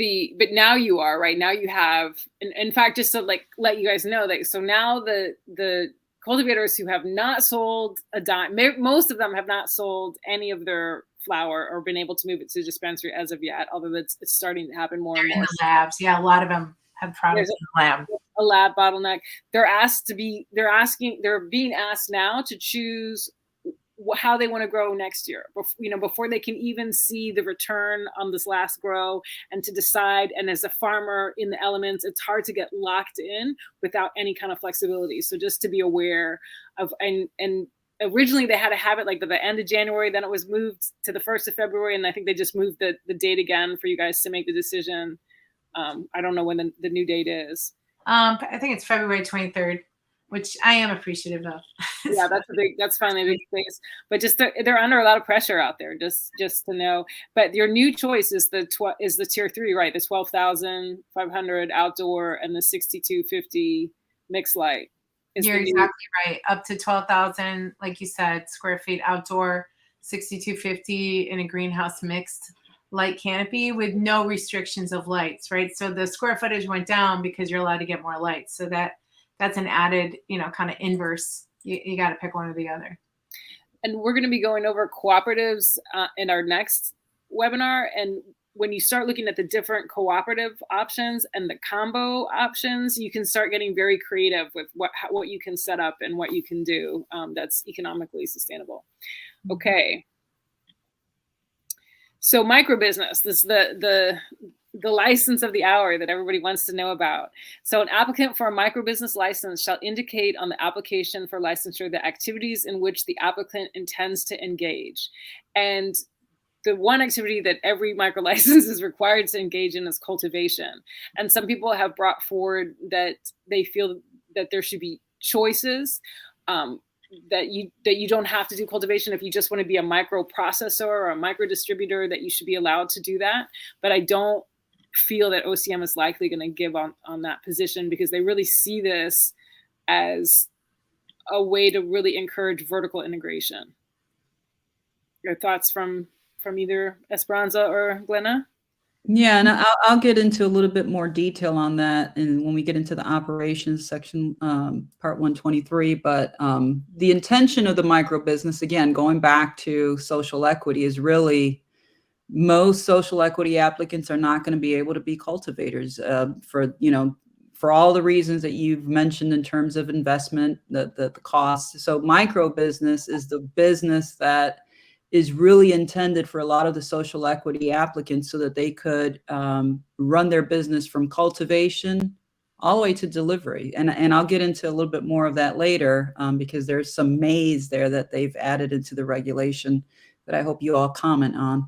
now you are, right? Now you have, in fact, just to like let you guys know that, so now the cultivators who have not sold a dime, most of them have not sold any of their flower or been able to move it to the dispensary as of yet, although it's starting to happen more and more. In the labs, yeah, a lot of them have products in the lab. A lab bottleneck. They're being asked now to choose how they want to grow next year, before they can even see the return on this last grow, and to decide. And as a farmer in the elements, it's hard to get locked in without any kind of flexibility. So just to be aware of, and originally they had to have it like the end of January, then it was moved to the 1st of February. And I think they just moved the date again for you guys to make the decision. I don't know when the new date is. I think it's February 23rd. Which I am appreciative of. Yeah, that's finally a big space. But just they're under a lot of pressure out there, just to know. But your new choice is the tier 3, right? The 12,500 outdoor and the 6,250 mixed light. You're exactly right. Up to 12,000, like you said, square feet outdoor, 6,250 in a greenhouse mixed light canopy with no restrictions of lights, right? So the square footage went down because you're allowed to get more lights. So that's an added, kind of inverse. You got to pick one or the other. And we're going to be going over cooperatives in our next webinar. And when you start looking at the different cooperative options and the combo options, you can start getting very creative with what you can set up and what you can do that's economically sustainable. Okay. So microbusiness, this is the license of the hour that everybody wants to know about. So an applicant for a microbusiness license shall indicate on the application for licensure the activities in which the applicant intends to engage. And the one activity that every micro license is required to engage in is cultivation. And some people have brought forward that they feel that there should be choices, that you don't have to do cultivation if you just want to be a micro processor or a micro distributor, that you should be allowed to do that. But I don't feel that OCM is likely going to give on that position, because they really see this as a way to really encourage vertical integration. Your thoughts from either Esperanza or Glenna? Yeah, and I'll get into a little bit more detail on that, and when we get into the operations section, part 123. But the intention of the micro business, again, going back to social equity, is really, most social equity applicants are not going to be able to be cultivators for all the reasons that you've mentioned in terms of investment, the cost. So micro business is the business that is really intended for a lot of the social equity applicants, so that they could run their business from cultivation all the way to delivery. And I'll get into a little bit more of that later, because there's some maze there that they've added into the regulation that I hope you all comment on.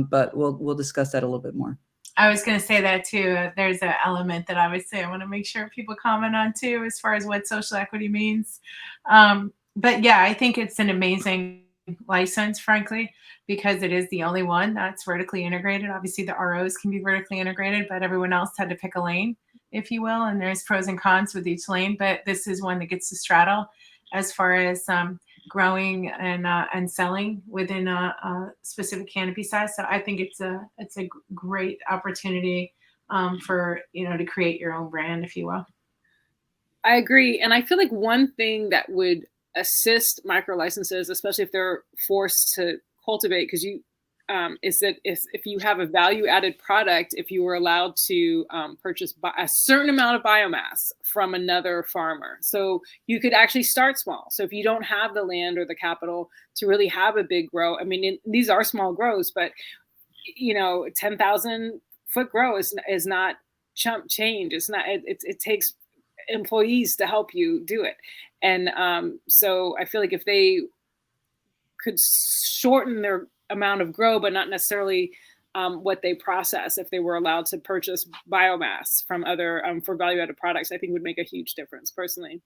But we'll discuss that a little bit more. I was going to say that too. There's an element that obviously I want to make sure people comment on too, as far as what social equity means. But yeah, I think it's an amazing license, frankly, because it is the only one that's vertically integrated. Obviously, the ROs can be vertically integrated, but everyone else had to pick a lane, if you will, and there's pros and cons with each lane. But this is one that gets to straddle as far as growing and selling within a specific canopy size. So I think it's a great opportunity for to create your own brand, if you will. I agree, and I feel like one thing that would assist micro licenses, especially if they're forced to cultivate, because is that if you have a value added product, if you were allowed to purchase a certain amount of biomass from another farmer, so you could actually start small. So if you don't have the land or the capital to really have a big grow, I mean, these are small grows, but 10,000 foot grow is not chump change. It's not. It takes employees to help you do it. And so I feel like if they could shorten their amount of grow, but not necessarily what they process, if they were allowed to purchase biomass from other for value-added products, I think would make a huge difference personally.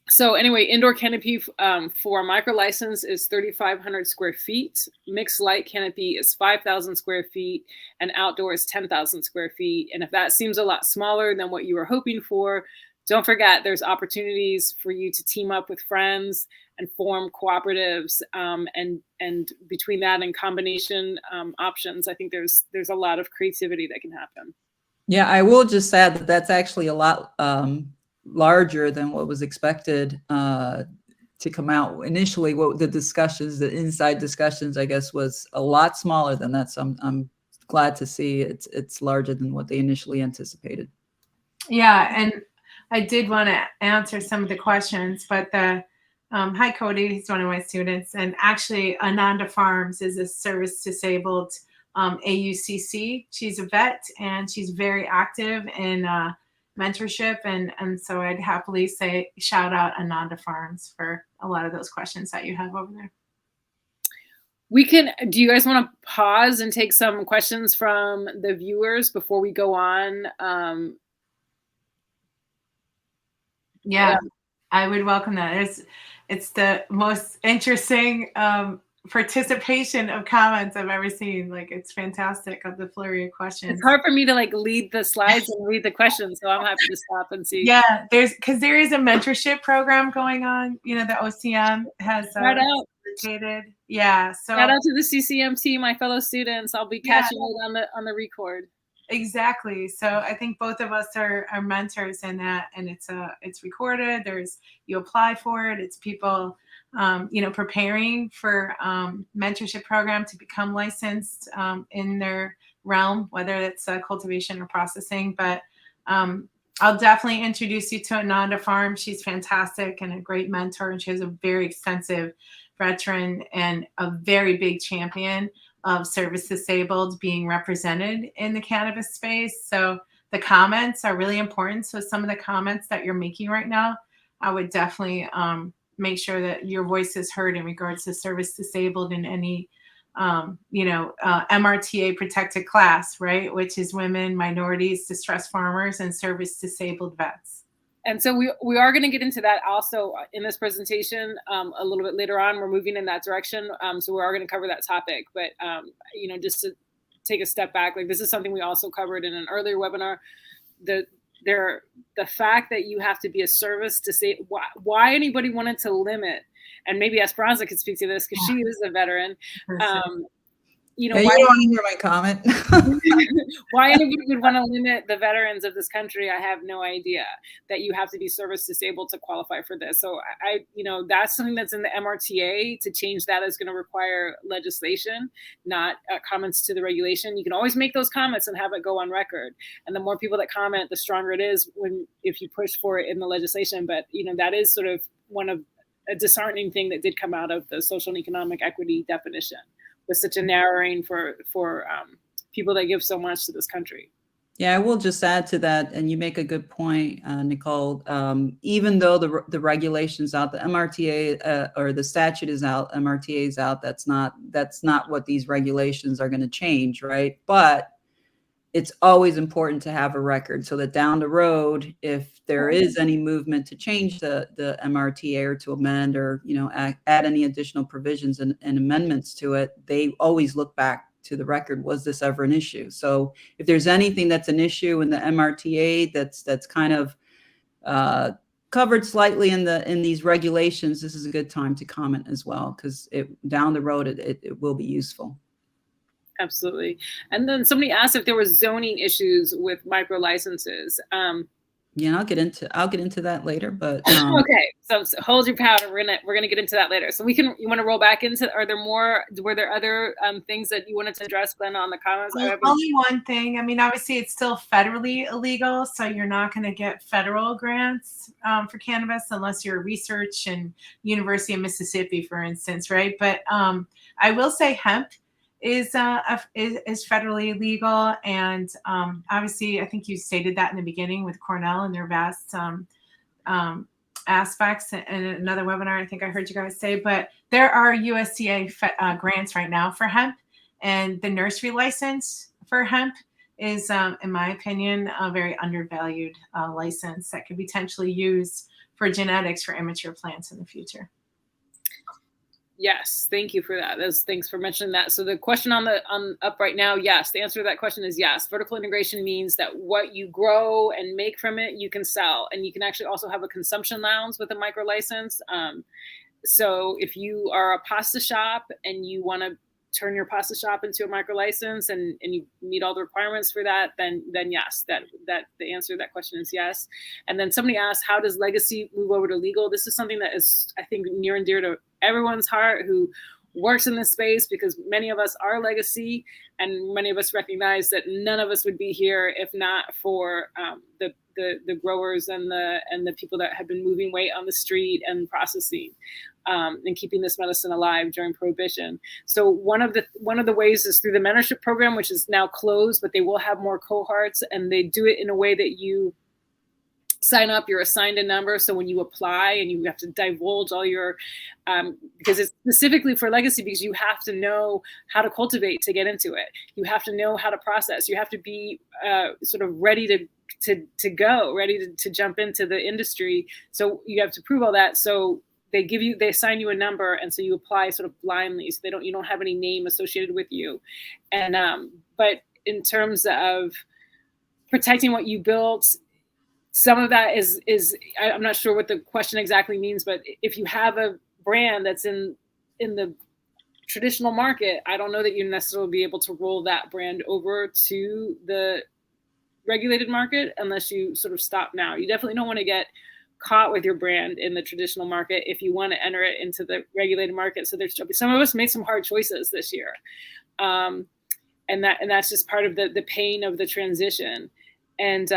So anyway, indoor canopy for micro license is 3,500 square feet. Mixed light canopy is 5,000 square feet, and outdoor is 10,000 square feet. And if that seems a lot smaller than what you were hoping for, don't forget there's opportunities for you to team up with friends and form cooperatives. And between that and combination options, I think there's a lot of creativity that can happen. Yeah, I will just add that that's actually a lot larger than what was expected to come out initially. What the inside discussions, I guess, was a lot smaller than that. So I'm glad to see it's larger than what they initially anticipated. Yeah, and I did want to answer some of the questions, but hi Cody, he's one of my students, and actually Ananda Farms is a service disabled AUCC. She's a vet and she's very active in mentorship, and so I'd happily say shout out Ananda Farms for a lot of those questions that you have over there. Do you guys want to pause and take some questions from the viewers before we go on? Yeah, I would welcome that. It's the most interesting participation of comments I've ever seen. Like, it's fantastic of the flurry of questions. It's hard for me to lead the slides and read the questions, so I'm happy to stop and see. Yeah, because there is a mentorship program going on. The OCM has facilitated. Yeah, so shout out to the CCMT, my fellow students. I'll be catching it on the record. Exactly. So I think both of us are mentors in that, and it's recorded. You apply for it. It's people, preparing for mentorship program to become licensed in their realm, whether it's cultivation or processing. But I'll definitely introduce you to Ananda Farm. She's fantastic and a great mentor, and she has a very extensive veteran and a very big champion of service disabled being represented in the cannabis space. So the comments are really important. So some of the comments that you're making right now, I would definitely make sure that your voice is heard in regards to service disabled in any, MRTA protected class, right? Which is women, minorities, distressed farmers, and service disabled vets. And so we are going to get into that also in this presentation a little bit later on. We're moving in that direction. So we are going to cover that topic. But, just to take a step back, this is something we also covered in an earlier webinar. The fact that you have to be a service to say why anybody wanted to limit, and maybe Esperanza could speak to this because she is a veteran. You don't want to hear my comment. Why anybody would want to limit the veterans of this country, I have no idea. That you have to be service disabled to qualify for this. So that's something that's in the MRTA. To change that is going to require legislation, not comments to the regulation. You can always make those comments and have it go on record. And the more people that comment, the stronger it is if you push for it in the legislation. But that is sort of one of a disheartening thing that did come out of the social and economic equity definition, with such a narrowing for people that give so much to this country. Yeah, I will just add to that, and you make a good point, Nicole. Even though the regulation's out, the MRTA or the statute is out, MRTA is out. That's not what these regulations are going to change, right? But it's always important to have a record so that down the road, if there is any movement to change the MRTA or to amend or, add any additional provisions and amendments to it, they always look back to the record. Was this ever an issue? So if there's anything that's an issue in the MRTA that's kind of covered slightly in these regulations, this is a good time to comment as well, because down the road it will be useful. Absolutely. And then somebody asked if there was zoning issues with micro licenses. Yeah, I'll get into that later, but okay. So hold your powder. We're gonna get into that later. So you want to roll back into, were there other things that you wanted to address, Glenna, on the comments? Well, only one thing. I mean, obviously it's still federally illegal, so you're not going to get federal grants for cannabis unless you're research and University of Mississippi, for instance, right? But I will say hemp is federally illegal, and obviously I think you stated that in the beginning with Cornell and their vast aspects in another webinar I think I heard you guys say. But there are USDA grants right now for hemp, and the nursery license for hemp is in my opinion a very undervalued license that could potentially used for genetics for immature plants in the future. Yes, thank you for that. Thanks for mentioning that. So the question on up right now, yes, the answer to that question is yes. Vertical integration means that what you grow and make from it, you can sell, and you can actually also have a consumption lounge with a micro license. So if you are a pasta shop and you want to turn your pasta shop into a micro license and you meet all the requirements for that, then yes, that the answer to that question is yes. And then somebody asked, how does legacy move over to legal? This is something that is, I think, near and dear to everyone's heart who works in this space, because many of us are legacy, and many of us recognize that none of us would be here if not for the growers and the people that have been moving weight on the street and processing and keeping this medicine alive during Prohibition. So one of the ways is through the mentorship program, which is now closed, but they will have more cohorts, and they do it in a way that you sign up, you're assigned a number. So when you apply, and you have to divulge all your, because it's specifically for legacy, because you have to know how to cultivate to get into it. You have to know how to process. You have to be sort of ready to go, ready to jump into the industry. So you have to prove all that. So they assign you a number, and so you apply sort of blindly. So you don't have any name associated with you. And but in terms of protecting what you built, some of that is I'm not sure what the question exactly means, but if you have a brand that's in the traditional market, I don't know that you necessarily be able to roll that brand over to the regulated market unless you sort of stop now. You definitely don't want to get caught with your brand in the traditional market if you want to enter it into the regulated market. So some of us made some hard choices this year, and that's just part of the pain of the transition. And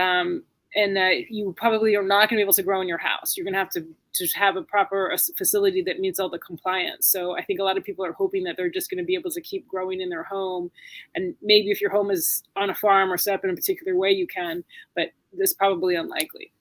you probably are not going to be able to grow in your house. You're going to have to just have a proper facility that meets all the compliance. So I think a lot of people are hoping that they're just going to be able to keep growing in their home. And maybe if your home is on a farm or set up in a particular way, you can, but it's probably unlikely.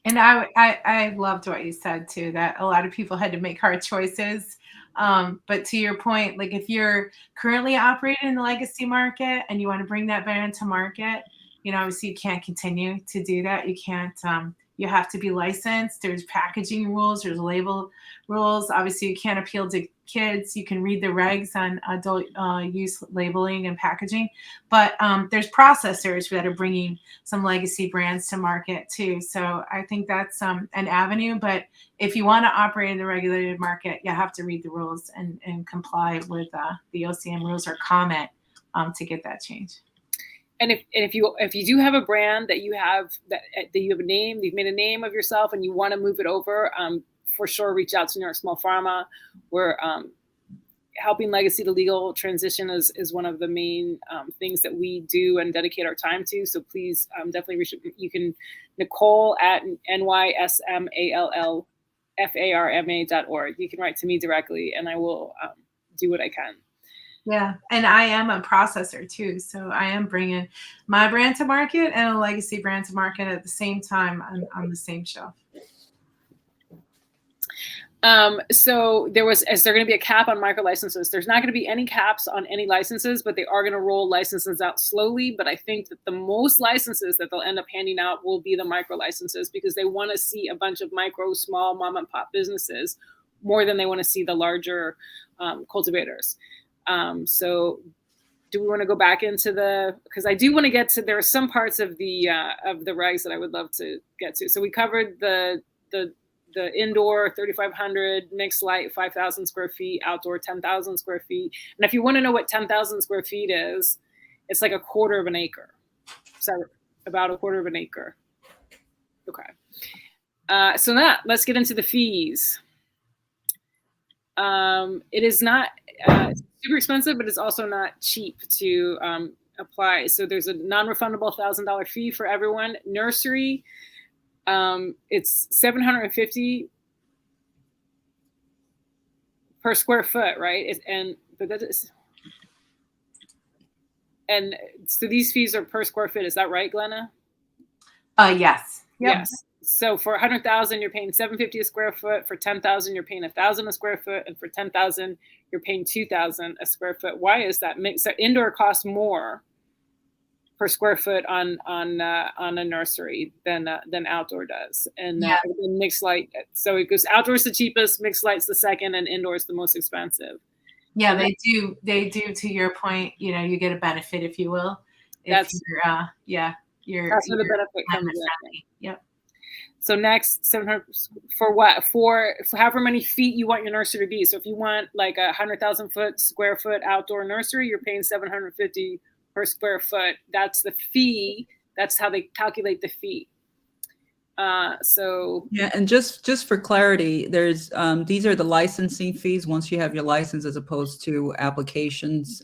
And I loved what you said too, that a lot of people had to make hard choices. But to your point, like if you're currently operating in the legacy market and you want to bring that brand to market, obviously you can't continue to do that. You can't, you have to be licensed. There's packaging rules, there's label rules. Obviously you can't appeal to kids. You can read the regs on adult use labeling and packaging, but there's processors that are bringing some legacy brands to market too. So I think that's an avenue, but if you want to operate in the regulated market, you have to read the rules and comply with the OCM rules or comment to get that change. And if you do have a brand that you have a name, you've made a name of yourself, and you want to move it over, for sure, reach out to New York Small Pharma. We're helping legacy to legal transition is one of the main things that we do and dedicate our time to. So please definitely reach. You can Nicole at nysmallfarma.org. You can write to me directly, and I will do what I can. Yeah, and I am a processor too, so I am bringing my brand to market and a legacy brand to market at the same time on the same shelf. So is there going to be a cap on micro licenses? There's not going to be any caps on any licenses, but they are going to roll licenses out slowly. But I think that the most licenses that they'll end up handing out will be the micro licenses, because they want to see a bunch of micro, small mom and pop businesses more than they want to see the larger cultivators. So do we want to go back into because I do want to get to, there are some parts of the regs that I would love to get to. So we covered the indoor 3,500, mixed light 5,000 square feet, outdoor 10,000 square feet. And if you want to know what 10,000 square feet is, it's like a quarter of an acre. So about a quarter of an acre. Okay. So let's get into the fees. It is not super expensive, but it's also not cheap to apply. So there's a non-refundable $1,000 fee for everyone. Nursery, it's $750 per square foot, right? And so these fees are per square foot. Is that right, Glenna? Yes. Yep. Yes. So for 100,000, you're paying $750 a square foot. For 10,000, you're paying $1,000 a square foot, and for 10,000, you're paying $2,000 a square foot. Why is that? So indoor costs more per square foot on a nursery than outdoor does, and mixed light. So it goes outdoors the cheapest, mixed light's the second, and indoors the most expensive. Yeah, they do. They do. To your point, you get a benefit, if you will. That's where the benefit comes in. Yep. So next, 700 for what? For however many feet you want your nursery to be. So if you want like 100,000 square foot outdoor nursery, you're paying $750 per square foot. That's the fee. That's how they calculate the fee. Yeah, and just for clarity, there's these are the licensing fees once you have your license, as opposed to applications.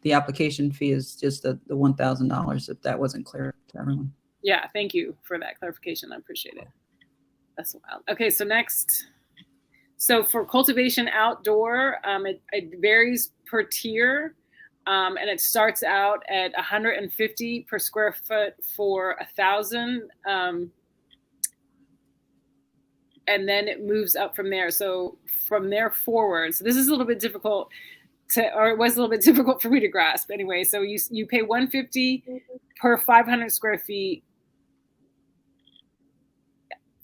The application fee is just the $1,000. If that wasn't clear to everyone. Yeah, thank you for that clarification. I appreciate it. That's wild. Okay, so next. So for cultivation outdoor, it varies per tier, and it starts out at $150 per square foot for 1,000, and then it moves up from there. So from there forward, so this is a little bit difficult it was a little bit difficult for me to grasp. Anyway, so you pay $150 per 500 square feet.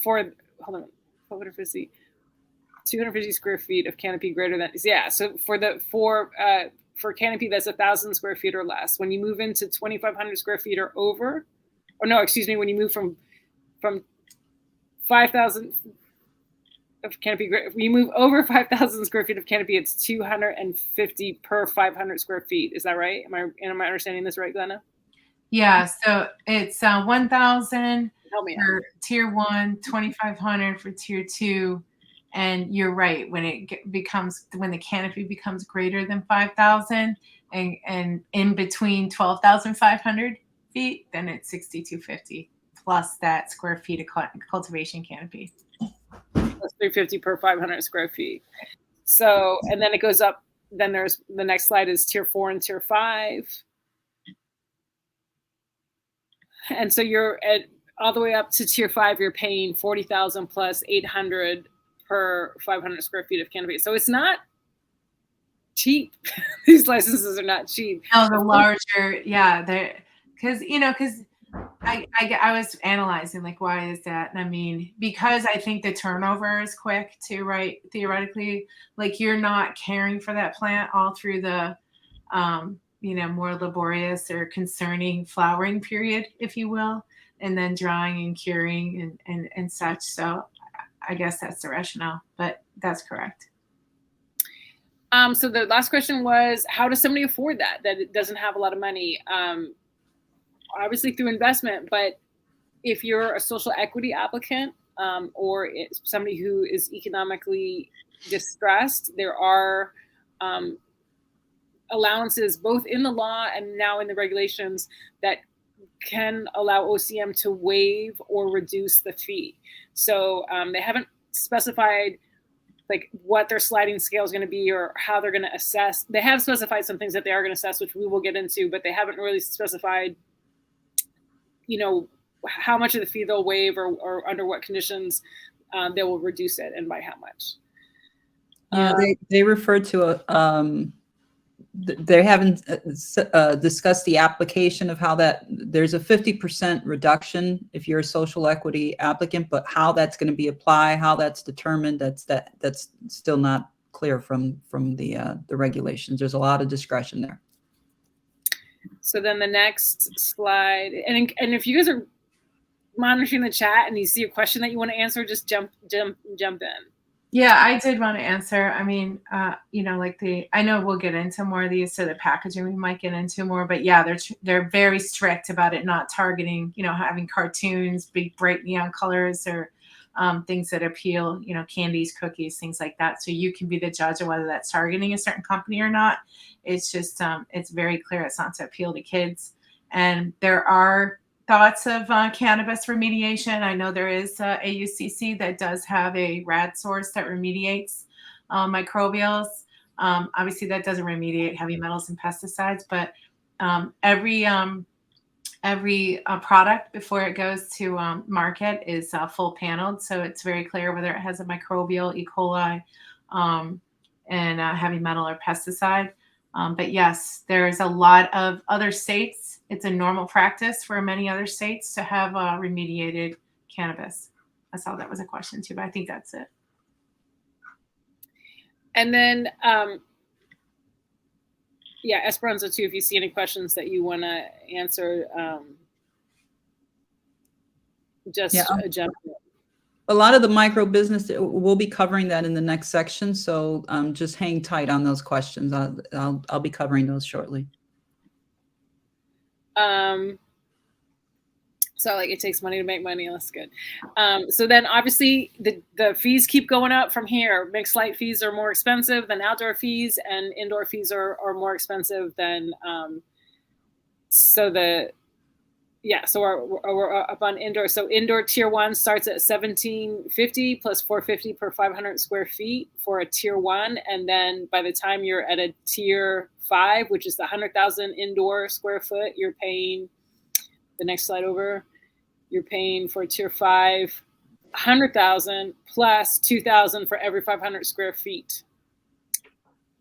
For 250 square feet of canopy greater than, so for canopy that's 1,000 square feet or less. When you move into 2,500 square feet or over, when you move from 5,000 of canopy, you move over 5,000 square feet of canopy, it's $250 per 500 square feet. Is that right? Am I understanding this right, Glenna? Yeah, so it's 1,000 for tier 1, 2,500 for tier 2, and you're right. When the canopy becomes greater than 5,000 and in between 12,500 feet, then it's $6,250 plus that square feet of cultivation canopy. Plus $350 per 500 square feet. So, and then it goes up. Then there's the next slide is tier 4 and tier 5. And so you're at all the way up to tier 5, you're paying $40,000 plus $800 per 500 square feet of canopy. So it's not cheap. These licenses are not cheap. No, the larger, because I was analyzing like, why is that? And I mean, because I think the turnover is quick too, right? Theoretically, like you're not caring for that plant all through the more laborious or concerning flowering period, if you will, and then drying and curing and such. So I guess that's the rationale, but that's correct. So the last question was, how does somebody afford that it doesn't have a lot of money? Obviously through investment, but if you're a social equity applicant or somebody who is economically distressed, there are allowances both in the law and now in the regulations that can allow OCM to waive or reduce the fee. So they haven't specified like what their sliding scale is going to be or how they're going to assess. They have specified some things that they are going to assess, which we will get into, but they haven't really specified, how much of the fee they'll waive or under what conditions they will reduce it and by how much. They refer to they haven't discussed the application of how that there's a 50% reduction if you're a social equity applicant, but how that's going to be applied, how that's determined, that's still not clear from the regulations. There's a lot of discretion there. So then the next slide, and if you guys are monitoring the chat and you see a question that you want to answer, just jump in. Yeah, I did want to answer. I mean, you know, like I know we'll get into more of these, so the packaging we might get into more, but yeah, they're very strict about it not targeting, you know, having cartoons, big bright neon colors, or things that appeal, you know, candies, cookies, things like that. So you can be the judge of whether that's targeting a certain company or not. It's just, it's very clear it's not to appeal to kids. And there are thoughts of cannabis remediation. I know there is AUCC that does have a rad source that remediates microbials. Obviously, that doesn't remediate heavy metals and pesticides, but every product before it goes to market is full paneled, so it's very clear whether it has a microbial, E. coli, and heavy metal or pesticide. But yes, there's a lot of other states. It's a normal practice for many other states to have remediated cannabis. I saw that was a question too, but I think that's it. And then, yeah, Esperanza too, if you see any questions that you want to answer, just jump in. A lot of the micro business, we'll be covering that in the next section. So just hang tight on those questions. I'll be covering those shortly. So like it takes money to make money. That's good. So then obviously the fees keep going up from here. Mixed light fees are more expensive than outdoor fees, and indoor fees are more expensive than, so we're up on indoor. So indoor tier 1 starts at $1,750 plus $450 per 500 square feet for a tier 1. And then by the time you're at a tier 5, which is the 100,000 indoor square foot, you're paying, the next slide over, you're paying for tier 5, 100,000 plus 2,000 for every 500 square feet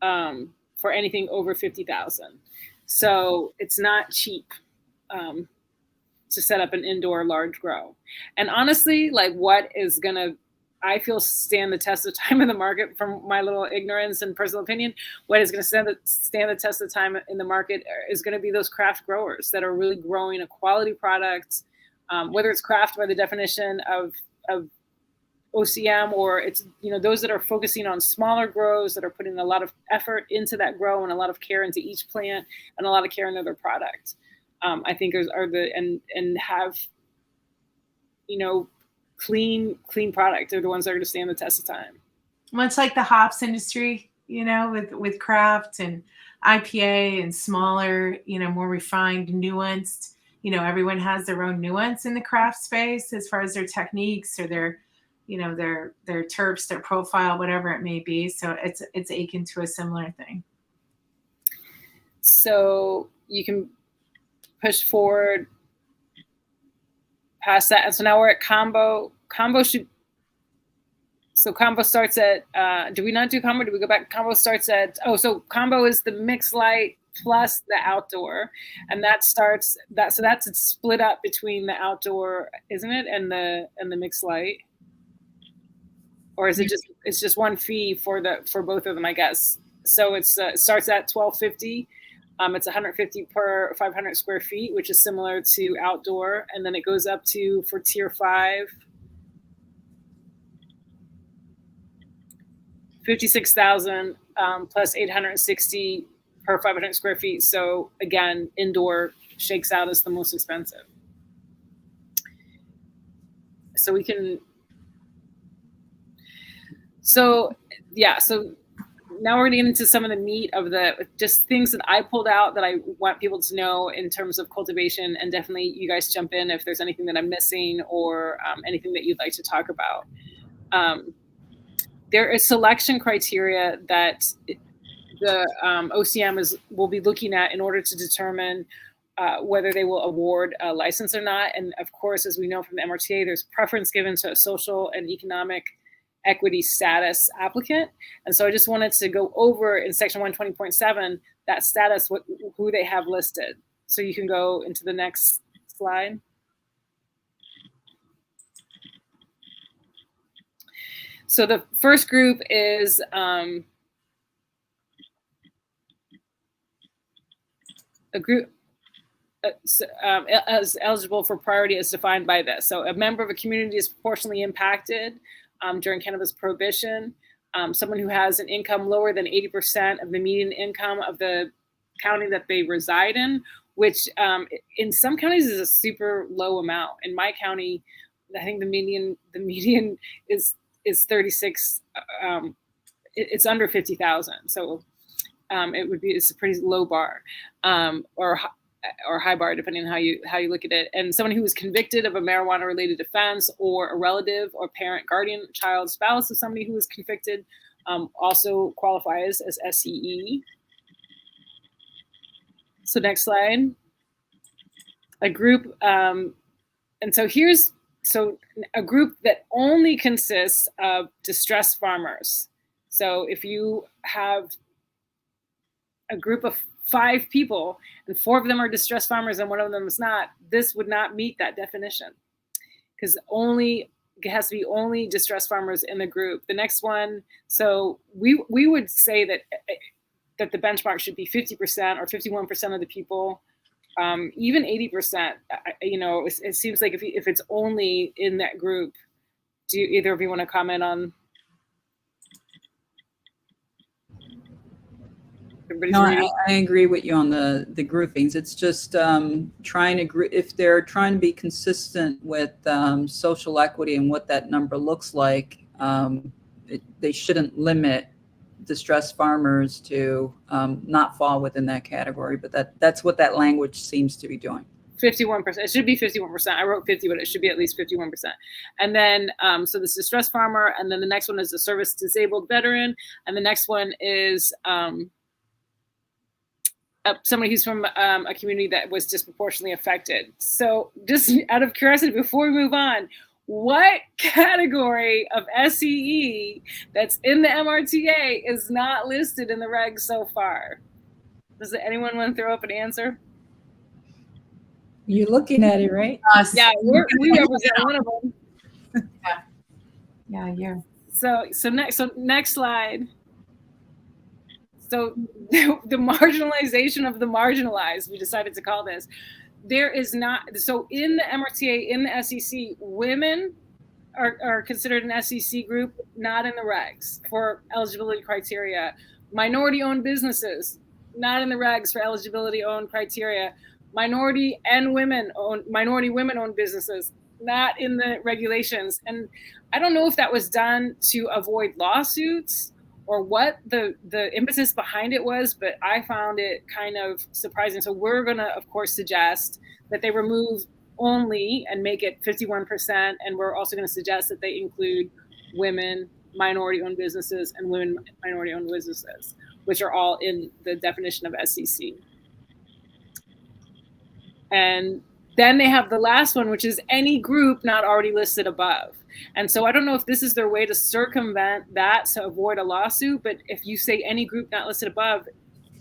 for anything over 50,000. So it's not cheap. To set up an indoor large grow. And honestly, like what is gonna, I feel, stand the test of time in the market, from my little ignorance and personal opinion, what is gonna stand the test of time in the market is gonna be those craft growers that are really growing a quality product, whether it's craft by the definition of OCM, or it's, you know, those that are focusing on smaller grows that are putting a lot of effort into that grow and a lot of care into each plant and a lot of care into their product. I think and have, you know, clean product. They're the ones that are going to stand the test of time. Much like the hops industry, you know, with craft and IPA and smaller, you know, more refined, nuanced, you know, everyone has their own nuance in the craft space as far as their techniques or their, you know, their terps, their profile, whatever it may be. So it's akin to a similar thing. So you can push forward past that. And so now we're at combo. Combo starts at, do we not do combo? Do we go back? Combo starts at, so combo is the mixed light plus the outdoor. And so that's split up between the outdoor, isn't it? And the mixed light. Or is it just one fee for both of them, I guess. So it starts at $1,250. It's $150 per 500 square feet, which is similar to outdoor. And then it goes up to, for tier 5, $56,000 plus $860 per 500 square feet. So again, indoor shakes out as the most expensive. So we can, so now we're going to get into some of the meat of the just things that I pulled out that I want people to know in terms of cultivation, and definitely you guys jump in if there's anything that I'm missing or anything that you'd like to talk about. There is selection criteria that the OCM will be looking at in order to determine whether they will award a license or not. And of course, as we know from the MRTA, there's preference given to social and economic equity status applicant. And so I just wanted to go over in section 120.7 that status, who they have listed. So you can go into the next slide. So the first group is a group as eligible for priority as defined by this. So a member of a community is proportionally impacted during cannabis prohibition. Someone who has an income lower than 80% of the median income of the county that they reside in, which in some counties is a super low amount. In my county, I think the median is 36. It's under 50,000. So it's a pretty low bar, or high bar, depending on how you look at it. And someone who was convicted of a marijuana-related offense, or a relative or parent, guardian, child, spouse of somebody who was convicted, also qualifies as SEE. So next slide. A group, and so a group that only consists of distressed farmers. So if you have a group of 5 people and 4 of them are distressed farmers and 1 of them is not, this would not meet that definition, because it has to be only distressed farmers in the group. The next one, so we would say that the benchmark should be 50% or 51% of the people, even 80%. It seems like if it's only in that group. Do either of you want to comment on? No, I agree with you on the groupings. It's just trying to if they're trying to be consistent with social equity and what that number looks like, they shouldn't limit distressed farmers to not fall within that category. But that's what that language seems to be doing. 51%. It should be 51%. I wrote 50, but it should be at least 51%. And then, so this distressed farmer, and then the next one is a service disabled veteran, and the next one is somebody who's from a community that was disproportionately affected. So just out of curiosity, before we move on, what category of SEE that's in the MRTA is not listed in the regs so far? Does anyone want to throw up an answer? You're looking at it, right? Yeah, we represent one of them. Yeah. So next slide. So the marginalization of the marginalized, we decided to call this. There is not, so in the MRTA, in the SEC, women are considered an SEC group, not in the regs for eligibility criteria. Minority-owned businesses, not in the regs for eligibility-owned criteria. Minority women-owned businesses, not in the regulations. And I don't know if that was done to avoid lawsuits or what the impetus behind it was, but I found it kind of surprising. So we're gonna, of course, suggest that they remove only and make it 51%. And we're also gonna suggest that they include women, minority-owned businesses, and women minority-owned businesses, which are all in the definition of SEC. And then they have the last one, which is any group not already listed above. And so I don't know if this is their way to circumvent that to avoid a lawsuit, but if you say any group not listed above,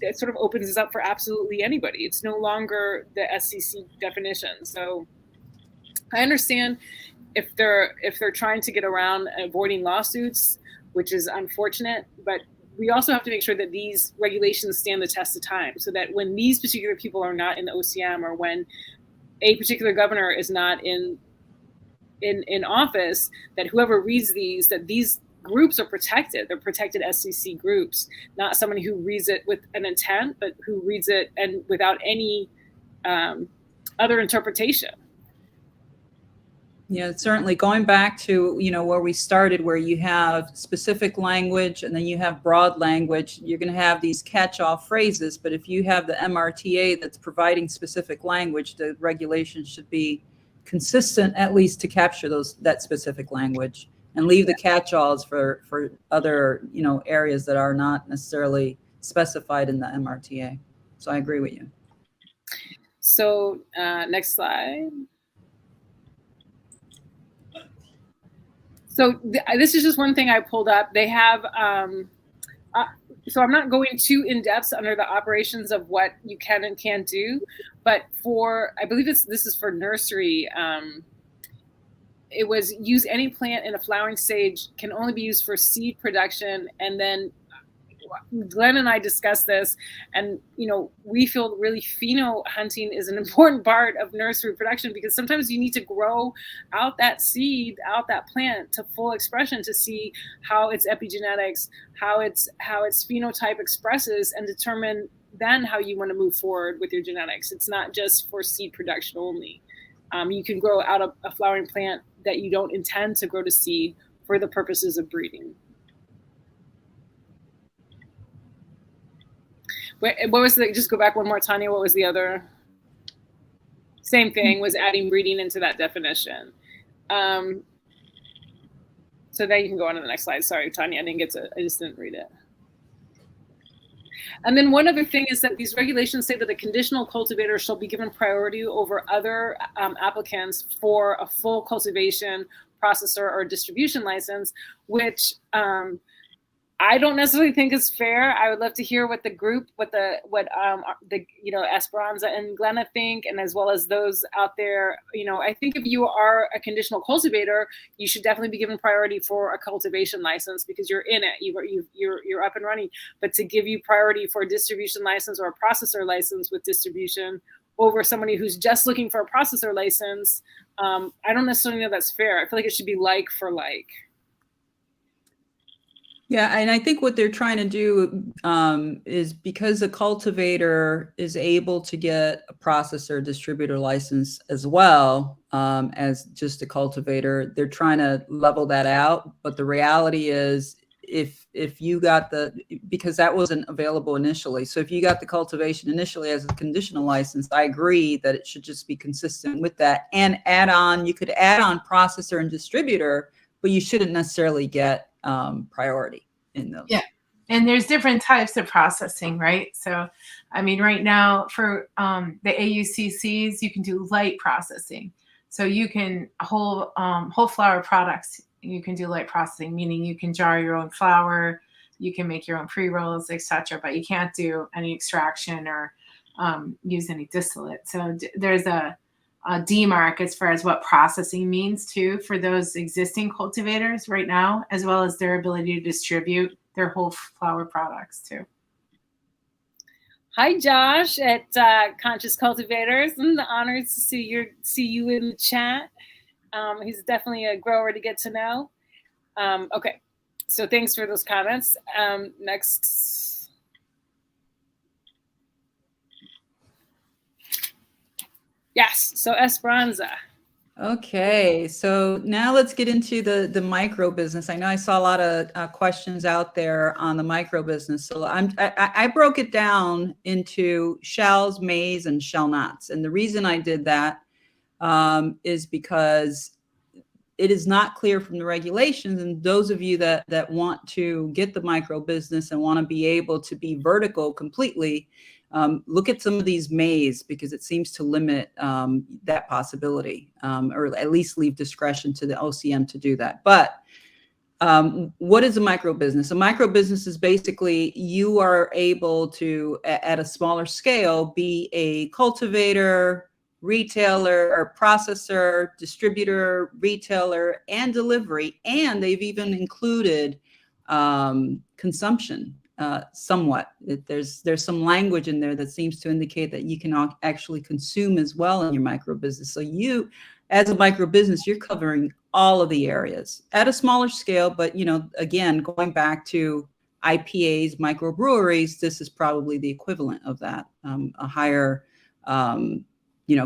it sort of opens this up for absolutely anybody. It's no longer the SEC definition. So I understand if they're trying to get around avoiding lawsuits, which is unfortunate, but we also have to make sure that these regulations stand the test of time, so that when these particular people are not in the OCM, or when a particular governor is not in office, that whoever reads these, that these groups are protected. They're protected SEC groups, not somebody who reads it with an intent, but who reads it and without any other interpretation. Yeah, certainly going back to, where we started, where you have specific language and then you have broad language, you're going to have these catch-all phrases. But if you have the MRTA that's providing specific language, the regulations should be consistent, at least to capture that specific language, and leave the catch-alls for other, areas that are not necessarily specified in the MRTA. So I agree with you. So next slide. So this is just one thing I pulled up. They have, so I'm not going too in depth under the operations of what you can and can't do, but I believe this is for nursery. It was use any plant in a flowering stage can only be used for seed production. And then Glenn and I discussed this, and we feel really pheno hunting is an important part of nursery production, because sometimes you need to grow out that seed, out that plant to full expression to see how its epigenetics, how its phenotype expresses, and determine then how you want to move forward with your genetics. It's not just for seed production only. You can grow out a flowering plant that you don't intend to grow to seed for the purposes of breeding. What was just go back one more, Tanya, what was the other? Same thing, was adding breeding into that definition. So then you can go on to the next slide. Sorry, Tanya, I just didn't read it. And then one other thing is that these regulations say that a conditional cultivator shall be given priority over other applicants for a full cultivation, processor, or distribution license, which I don't necessarily think is fair. I would love to hear what the group, Esperanza and Glenna think, and as well as those out there. I think if you are a conditional cultivator, you should definitely be given priority for a cultivation license, because you're in it, you're up and running. But to give you priority for a distribution license or a processor license with distribution over somebody who's just looking for a processor license, I don't necessarily know that's fair. I feel like it should be like for like. Yeah, and I think what they're trying to do is, because the cultivator is able to get a processor distributor license as well as just a cultivator, they're trying to level that out. But the reality is, if you got because that wasn't available initially. So if you got the cultivation initially as a conditional license, I agree that it should just be consistent with that, and you could add on processor and distributor, but you shouldn't necessarily get priority in those. Yeah. And there's different types of processing, right? So, I mean, right now for the AUCCs, you can do light processing. So you can whole flower products, you can do light processing, meaning you can jar your own flour, you can make your own pre-rolls, etc. But you can't do any extraction or use any distillate. So there's a demarc as far as what processing means too for those existing cultivators right now, as well as their ability to distribute their whole flower products too. Hi, Josh at Conscious Cultivators. I'm honored to see you in the chat. He's definitely a grower to get to know. Okay, so thanks for those comments. Next. Yes, so Esperanza. Okay, so now let's get into the micro business. I know I saw a lot of questions out there on the micro business. So I broke it down into shells, mays, and shell nots. And the reason I did that is because it is not clear from the regulations. And those of you that want to get the micro business and want to be able to be vertical completely, look at some of these mays, because it seems to limit that possibility, or at least leave discretion to the OCM to do that. But what is a micro business? A micro business is basically you are able to, at a smaller scale, be a cultivator, retailer, or processor, distributor, retailer, and delivery. And they've even included consumption. Somewhat. There's some language in there that seems to indicate that you can actually consume as well in your micro business. So you, as a micro business, you're covering all of the areas at a smaller scale. But again, going back to IPAs, microbreweries, this is probably the equivalent of that. A higher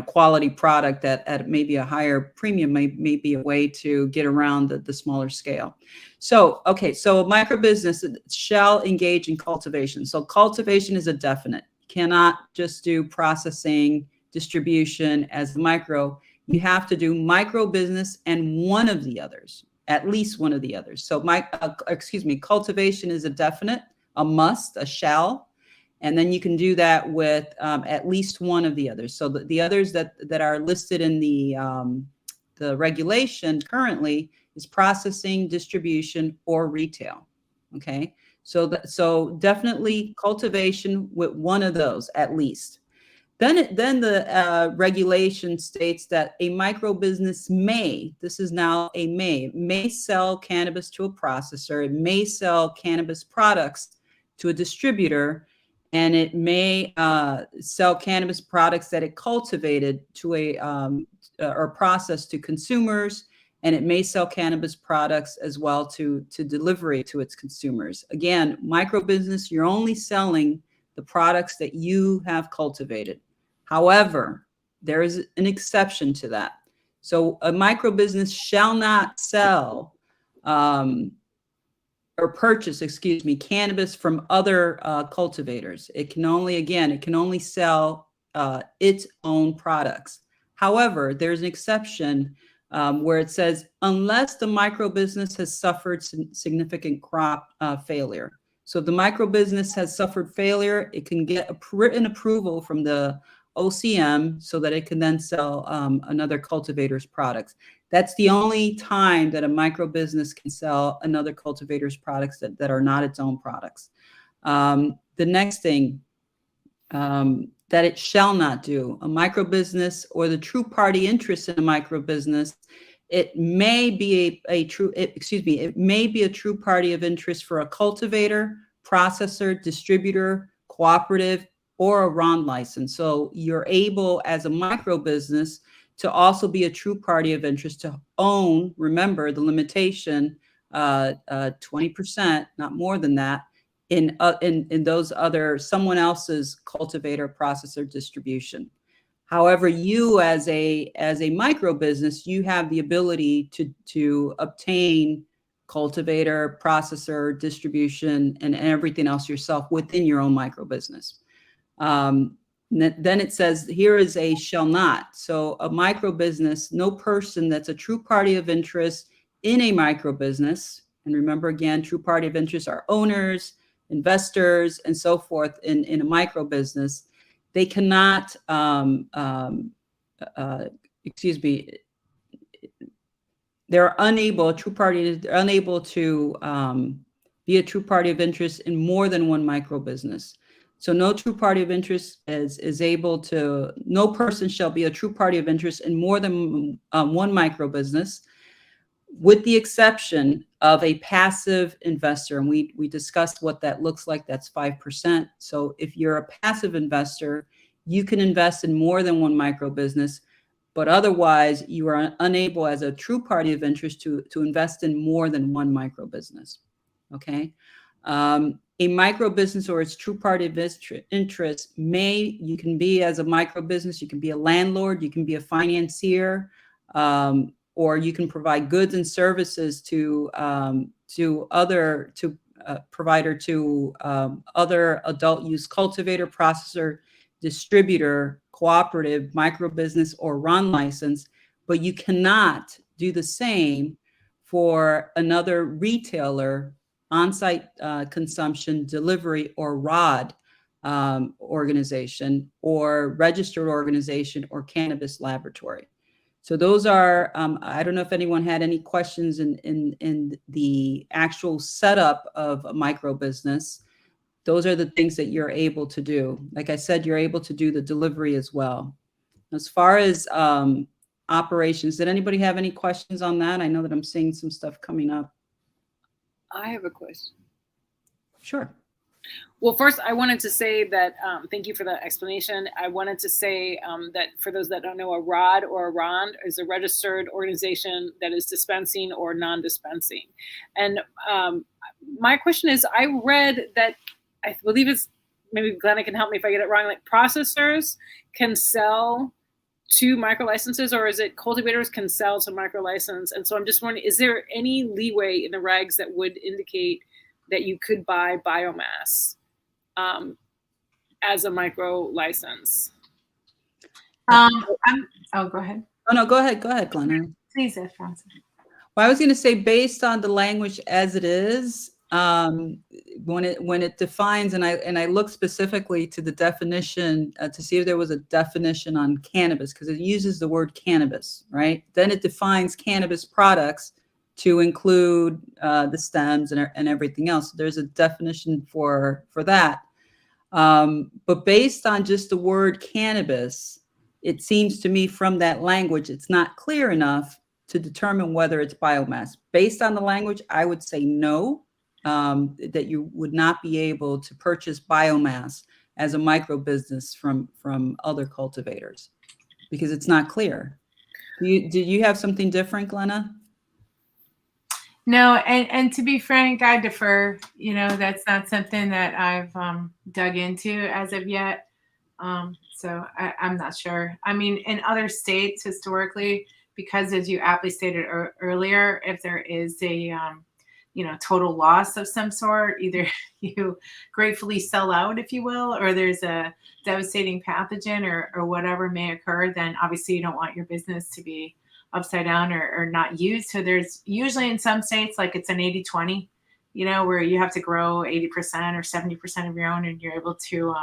quality product at maybe a higher premium may be a way to get around the smaller scale. So, okay, so a micro business shall engage in cultivation. So cultivation is a definite. You cannot just do processing, distribution as the micro. You have to do micro business and one of the others, at least one of the others. So cultivation is a definite, a must, a shall. And then you can do that with at least one of the others. So the others that are listed in the regulation currently is processing, distribution, or retail. Okay, so definitely cultivation with one of those at least. Then the regulation states that a micro business may, this is now a may sell cannabis to a processor, it may sell cannabis products to a distributor, and it may sell cannabis products that it cultivated to or processed to consumers, and it may sell cannabis products as well to delivery to its consumers. Again, micro business, you're only selling the products that you have cultivated. However, there is an exception to that. So a micro business shall not sell or purchase, excuse me, cannabis from other cultivators. It can only sell its own products. However, there's an exception where it says, unless the micro business has suffered significant crop failure. So if the micro business has suffered failure, it can get a written approval from the OCM so that it can then sell another cultivator's products. That's the only time that a micro business can sell another cultivator's products that are not its own products. The next thing that it shall not do, a micro business or the true party interest in a micro business, it may be it may be a true party of interest for a cultivator, processor, distributor, cooperative, or a RON license. So you're able as a micro business to also be a true party of interest to own, remember the limitation, 20%, not more than that, in those other, someone else's cultivator, processor, distribution. However, you as a micro business, you have the ability to obtain cultivator, processor, distribution, and everything else yourself within your own micro business. Then it says here is a shall not. So a micro business, no person that's a true party of interest in a micro business, and remember again, true party of interest are owners, investors, and so forth in a micro business. They cannot, they're unable, unable to be a true party of interest in more than one micro business. So no true party of interest is able to, no person shall be a true party of interest in more than one micro business, with the exception of a passive investor. And we discussed what that looks like. That's 5%. So if you're a passive investor, you can invest in more than one micro business, but otherwise you are unable as a true party of interest to invest in more than one micro business. Okay. A micro business or its true party of interest you can be as a micro business, you can be a landlord, you can be a financier, or you can provide goods and services to other adult use cultivator, processor, distributor, cooperative, micro business, or RON license, but you cannot do the same for another retailer, on-site consumption, delivery, or ROD organization, or registered organization, or cannabis laboratory. So those are, I don't know if anyone had any questions in the actual setup of a micro business. Those are the things that you're able to do. Like I said, you're able to do the delivery as well. As far as operations, did anybody have any questions on that? I know that I'm seeing some stuff coming up. I have a question. Sure. Well, first, I wanted to say that thank you for the explanation. I wanted to say that for those that don't know, a ROD or a RON is a registered organization that is dispensing or non-dispensing. And my question is, I read that, I believe it's, maybe Glenna can help me if I get it wrong, like processors can sell to micro licenses, or is it cultivators can sell to micro license? And so I'm just wondering, is there any leeway in the regs that would indicate that you could buy biomass as a micro license? Go ahead. Oh no, go ahead, Glenna. Please, Esperanza. Well, I was going to say, based on the language as it is, when it defines, and I look specifically to the definition to see if there was a definition on cannabis, because it uses the word cannabis, right? Then it defines cannabis products to include the stems and everything else. There's a definition for that. But based on just the word cannabis, it seems to me from that language, it's not clear enough to determine whether it's biomass. Based on the language, I would say no, that you would not be able to purchase biomass as a micro business from other cultivators because it's not clear. Did you have something different, Glenna? No, and to be frank, I defer. You know, that's not something that I've dug into as of yet. So I'm not sure. I mean, in other states historically, because as you aptly stated earlier, if there is a total loss of some sort, either you gratefully sell out, if you will, or there's a devastating pathogen or whatever may occur, then obviously you don't want your business to be upside down or not used. So there's usually in some states, like it's an 80-20, where you have to grow 80% or 70% of your own and you're able to,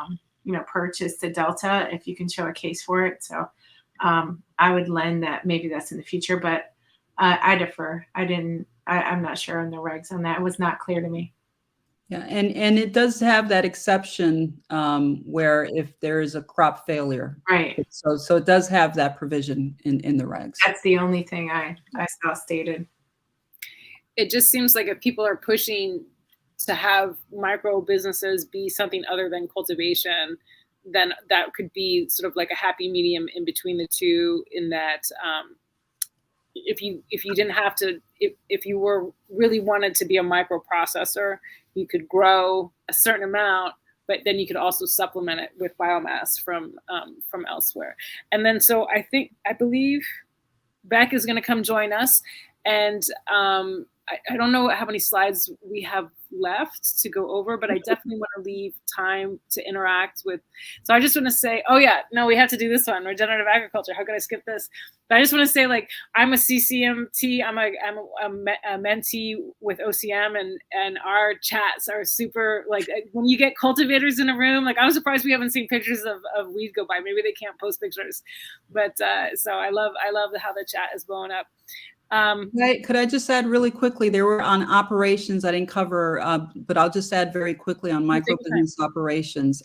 purchase the Delta if you can show a case for it. So I would lend that maybe that's in the future, but I defer. I'm not sure on the regs on that. It was not clear to me. Yeah, and it does have that exception where if there is a crop failure. Right. So it does have that provision in the regs. That's the only thing I saw stated. It just seems like if people are pushing to have micro businesses be something other than cultivation, then that could be sort of like a happy medium in between the two, in that if you didn't have to, if you were really wanted to be a microprocessor, you could grow a certain amount, but then you could also supplement it with biomass from elsewhere. And then so I believe Beck is going to come join us, and I don't know how many slides we have left to go over, but I definitely want to leave time to interact with. So I just want to say, oh yeah, no, we have to do this one, regenerative agriculture. How could I skip this? But I just want to say, like, I'm a CCMT, I'm a mentee with OCM, and our chats are super, like, when you get cultivators in a room, like, I'm surprised we haven't seen pictures of weed go by. Maybe they can't post pictures, but so I love how the chat is blowing up. Could I just add really quickly, there were on operations, I didn't cover, but I'll just add very quickly on micro business operations.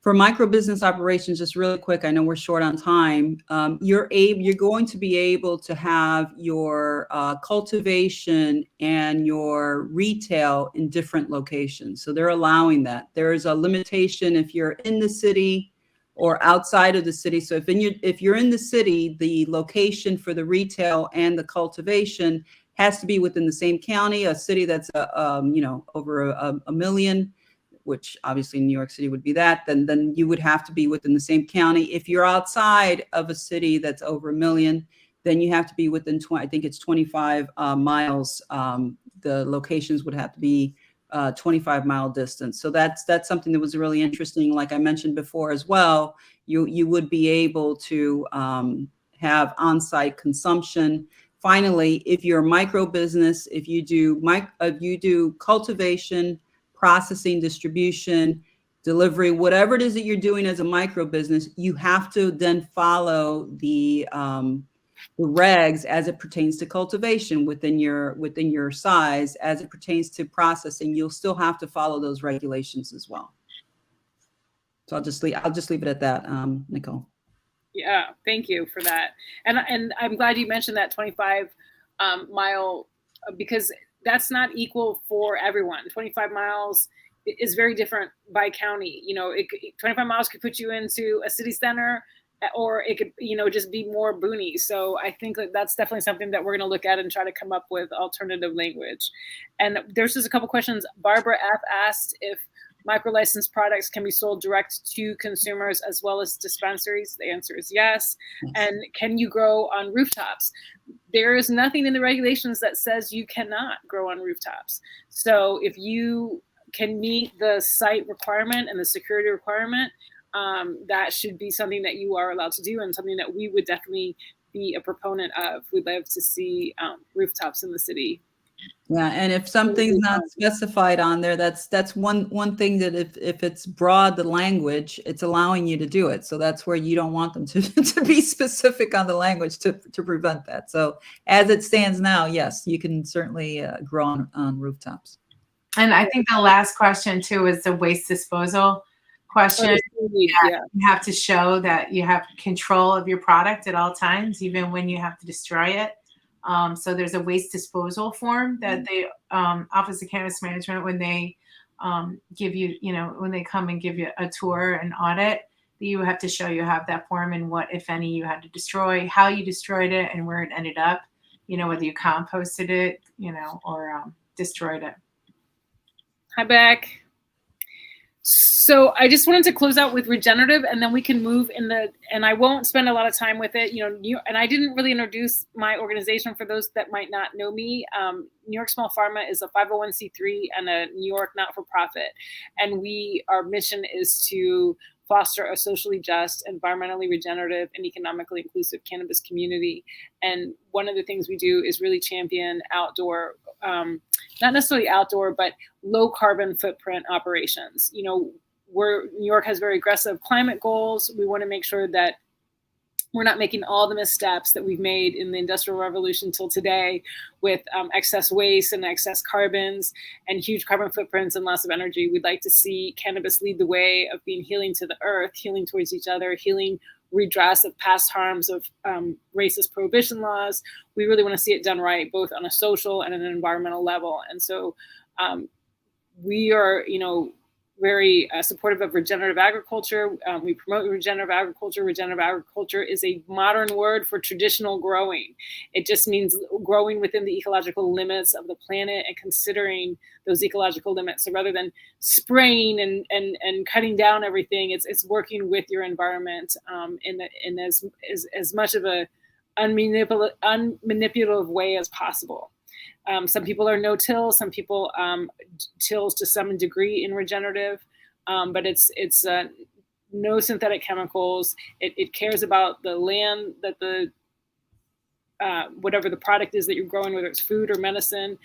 For micro business operations, just really quick, I know we're short on time. You're going to be able to have your cultivation and your retail in different locations. So they're allowing that. There's a limitation if you're in the city or outside of the city. So if you're in the city, the location for the retail and the cultivation has to be within the same county, a city that's over a million, which obviously New York City would be that, then you would have to be within the same county. If you're outside of a city that's over a million, then you have to be within 25 miles. The locations would have to be 25-mile distance. So that's something that was really interesting. Like I mentioned before as well, you would be able to have on-site consumption. Finally, if you're a micro business, if you do cultivation, processing, distribution, delivery, whatever it is that you're doing as a micro business, you have to then follow the regs as it pertains to cultivation within your size. As it pertains to processing, you'll still have to follow those regulations as well. So I'll just leave it at that, Nicole. Yeah, thank you for that. And I'm glad you mentioned that 25 mile, because that's not equal for everyone. 25 miles is very different by county. 25 miles could put you into a city center, or it could, just be more boony. So I think that's definitely something that we're going to look at and try to come up with alternative language. And there's just a couple questions. Barbara F asked if micro-licensed products can be sold direct to consumers as well as dispensaries. The answer is yes. And can you grow on rooftops? There is nothing in the regulations that says you cannot grow on rooftops. So if you can meet the site requirement and the security requirement, that should be something that you are allowed to do, and something that we would definitely be a proponent of. We'd love to see rooftops in the city Yeah, and if something's not specified on there, that's one thing that if it's broad, the language, it's allowing you to do it. So that's where you don't want them to, to be specific on the language to prevent that. So as it stands now, yes, you can certainly grow on rooftops. And I think the last question too is the waste disposal question. Yeah. You have to show that you have control of your product at all times, even when you have to destroy it. So there's a waste disposal form that they, Office of Cannabis Management, when they give you, when they come and give you a tour and audit, you have to show you have that form and what, if any, you had to destroy, how you destroyed it, and where it ended up, whether you composted it, or destroyed it. Hi, Beck. So I just wanted to close out with regenerative, and then we can move and I won't spend a lot of time with it, and I didn't really introduce my organization for those that might not know me. New York Small Pharma is a 501c3 and a New York not-for-profit. And our mission is to foster a socially just, environmentally regenerative, and economically inclusive cannabis community. And one of the things we do is really champion outdoor, not necessarily outdoor, but low carbon footprint operations. New York has very aggressive climate goals. We want to make sure that we're not making all the missteps that we've made in the Industrial Revolution till today with excess waste and excess carbons and huge carbon footprints and loss of energy. We'd like to see cannabis lead the way of being healing to the earth, healing towards each other, healing redress of past harms of racist prohibition laws. We really want to see it done right, both on a social and an environmental level. And so we are, very supportive of regenerative agriculture. We promote regenerative agriculture. Regenerative agriculture is a modern word for traditional growing. It just means growing within the ecological limits of the planet and considering those ecological limits. So rather than spraying and cutting down everything, it's working with your environment in as much of a unmanipulative way as possible. Some people are no-till, some people tills to some degree in regenerative, but it's no synthetic chemicals. It cares about the land that the whatever the product is that you're growing, whether it's food or medicine,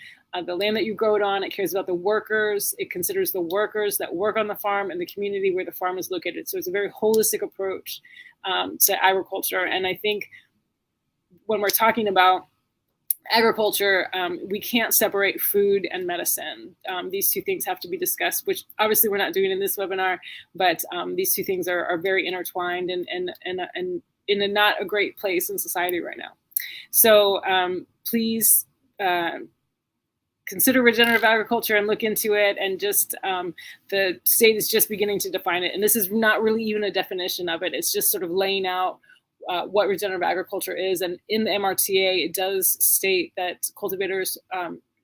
the land that you grow it on. It cares about the workers. It considers the workers that work on the farm and the community where the farm is located. So it's a very holistic approach to agriculture. And I think when we're talking about agriculture, we can't separate food and medicine. These two things have to be discussed, which obviously we're not doing in this webinar, but these two things are very intertwined and in a not a great place in society right now. So please consider regenerative agriculture and look into it. And just the state is just beginning to define it. And this is not really even a definition of it. It's just sort of laying out what regenerative agriculture is. And in the MRTA, it does state that cultivators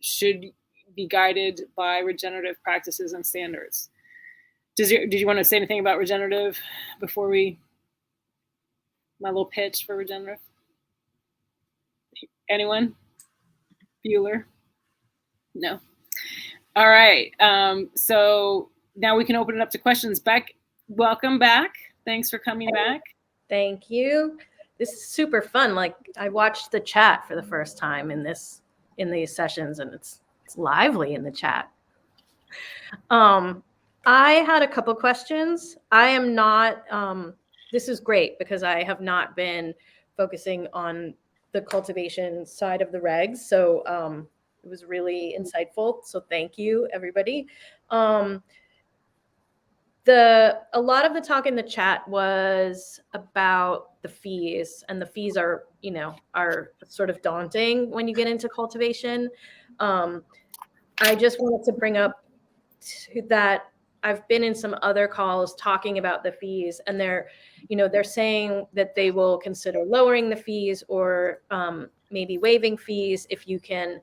should be guided by regenerative practices and standards. Did you want to say anything about regenerative before my little pitch for regenerative? Anyone? Bueller? No. All right. So now we can open it up to questions. Beck, welcome back. Thanks for coming back. Thank you. This is super fun. Like, I watched the chat for the first time in these sessions, and it's lively in the chat. I had a couple questions. I am not, this is great because I have not been focusing on the cultivation side of the regs. So it was really insightful. So thank you, everybody. A lot of the talk in the chat was about the fees, and the fees are sort of daunting when you get into cultivation. I just wanted to bring up that I've been in some other calls talking about the fees, and they're saying that they will consider lowering the fees or maybe waiving fees if you can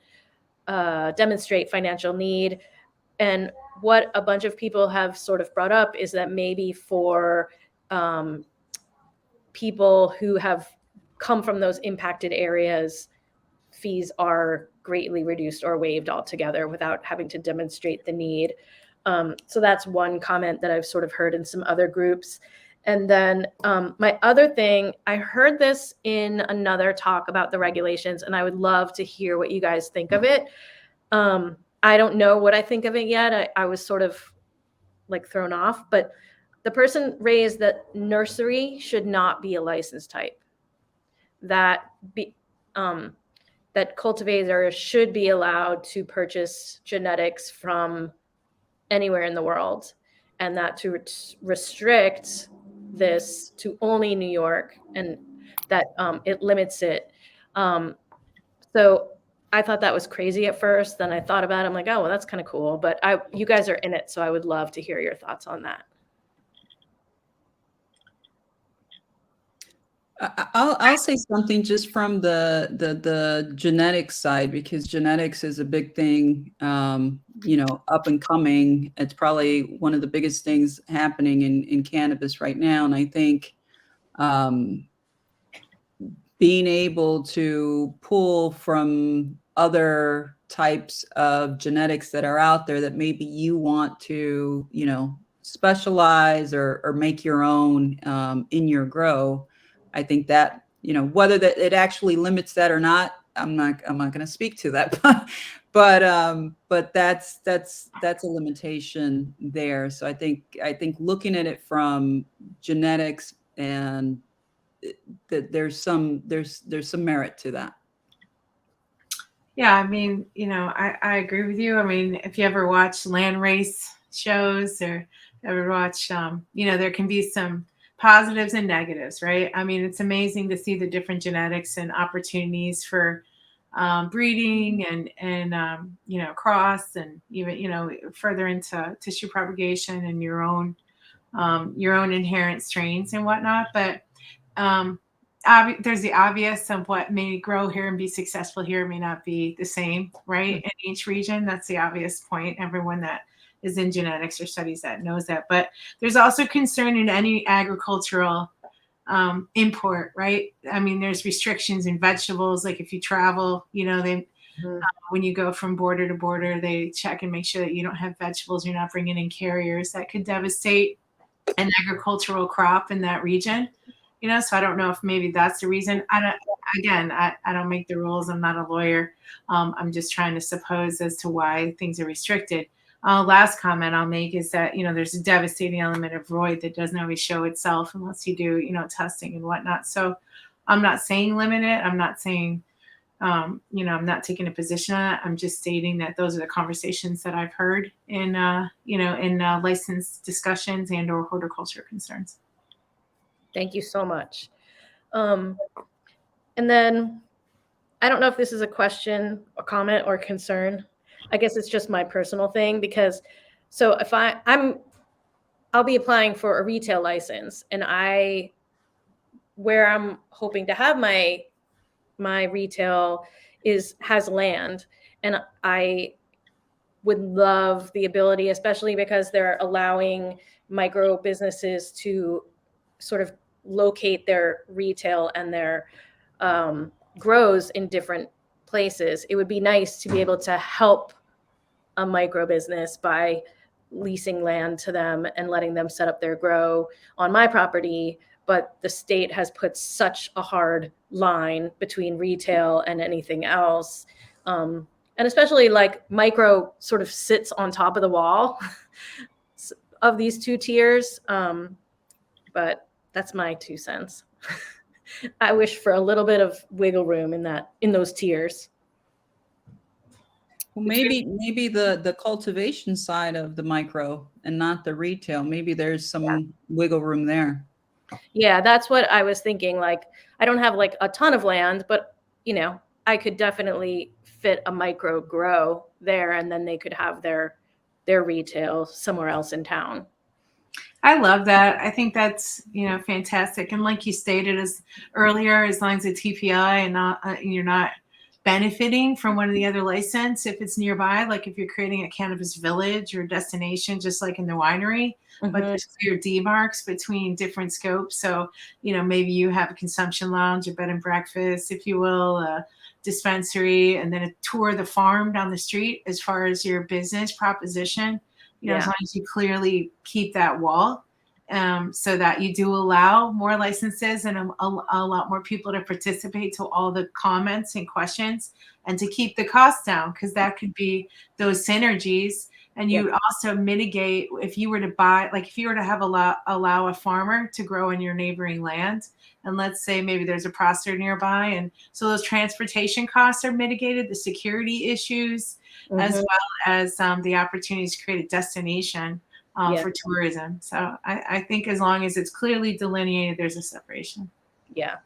demonstrate financial need. And what a bunch of people have sort of brought up is that maybe for people who have come from those impacted areas, fees are greatly reduced or waived altogether without having to demonstrate the need. So that's one comment that I've sort of heard in some other groups. And then my other thing, I heard this in another talk about the regulations, and I would love to hear what you guys think of it. I don't know what I think of it yet. I was sort of like thrown off, but the person raised that nursery should not be a license type. That cultivators should be allowed to purchase genetics from anywhere in the world, and that to restrict this to only New York, and that it limits it. So I thought that was crazy at first. Then I thought about it. I'm like, oh, well, that's kind of cool. But you guys are in it, so I would love to hear your thoughts on that. I'll say something just from the genetics side, because genetics is a big thing, up and coming. It's probably one of the biggest things happening in cannabis right now. And I think being able to pull from other types of genetics that are out there that maybe you want to, specialize or make your own in your grow. I think that, whether that it actually limits that or not, I'm not going to speak to that, but that's a limitation there. So I think looking at it from genetics, and that there's some merit to that. Yeah, I mean, I agree with you. I mean, if you ever watch land race shows or ever watch, there can be some positives and negatives, right? I mean, it's amazing to see the different genetics and opportunities for breeding and cross, and even, further into tissue propagation and your own inherent strains and whatnot. But there's the obvious of what may grow here and be successful here may not be the same, right? In each region, that's the obvious point. Everyone that is in genetics or studies that knows that. But there's also concern in any agricultural import, right? I mean, there's restrictions in vegetables. Like if you travel, when you go from border to border, they check and make sure that you don't have vegetables. You're not bringing in carriers that could devastate an agricultural crop in that region. So I don't know if maybe that's the reason. I don't make the rules. I'm not a lawyer. I'm just trying to suppose as to why things are restricted. Last comment I'll make is that, there's a devastating element of roid that doesn't always show itself unless you do, testing and whatnot. So I'm not saying limit it. I'm not saying, I'm not taking a position on it. I'm just stating that those are the conversations that I've heard in license discussions and or horticulture concerns. Thank you so much. And then I don't know if this is a question, a comment, or concern. I guess it's just my personal thing, because so if I'll be applying for a retail license, and where I'm hoping to have my retail has land, and I would love the ability, especially because they're allowing micro businesses to sort of locate their retail and their grows in different places. It would be nice to be able to help a micro business by leasing land to them and letting them set up their grow on my property. But the state has put such a hard line between retail and anything else. And especially like micro sort of sits on top of the wall of these two tiers. But that's my 2 cents. I wish for a little bit of wiggle room in those tiers. Well, maybe the cultivation side of the micro and not the retail. Maybe there's some wiggle room there. Yeah, that's what I was thinking. Like, I don't have like a ton of land, but I could definitely fit a micro grow there, and then they could have their retail somewhere else in town. I love that. I think that's, fantastic. And like you stated earlier, as long as it's TPI and not, you're not benefiting from one of the other license, if it's nearby, like if you're creating a cannabis village or destination, just like in the winery, but there's clear demarks between different scopes. So, maybe you have a consumption lounge, a bed and breakfast, if you will, a dispensary, and then a tour of the farm down the street as far as your business proposition. As long as you clearly keep that wall so that you do allow more licenses and a lot more people to participate to all the comments and questions, and to keep the costs down, because that could be those synergies. And you would also mitigate if you were to buy, like if you were to have allow a farmer to grow in your neighboring land, and let's say maybe there's a processor nearby, and so those transportation costs are mitigated, the security issues, as well as the opportunities to create a destination for tourism. So I think as long as it's clearly delineated, there's a separation. Yeah.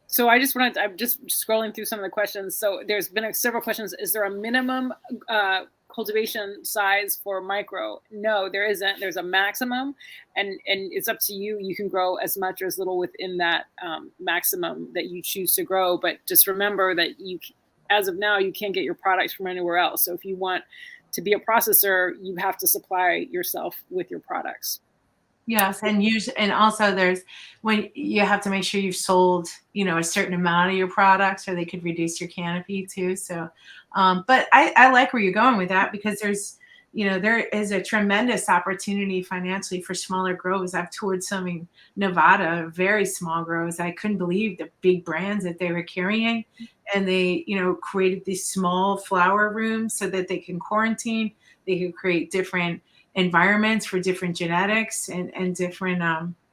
So I'm just scrolling through some of the questions. So there's been several questions. Is there a minimum cultivation size for micro? No, there isn't. There's a maximum, and it's up to you. You can grow as much or as little within that maximum that you choose to grow. But just remember that as of now, you can't get your products from anywhere else. So if you want to be a processor, you have to supply yourself with your products. Yes, and also there's when you have to make sure you've sold, a certain amount of your products, or they could reduce your canopy too. So, but I like where you're going with that, because there is a tremendous opportunity financially for smaller grows. I've toured some in Nevada, very small grows. I couldn't believe the big brands that they were carrying, and they, created these small flower rooms so that they can quarantine. They can create different environments for different genetics and different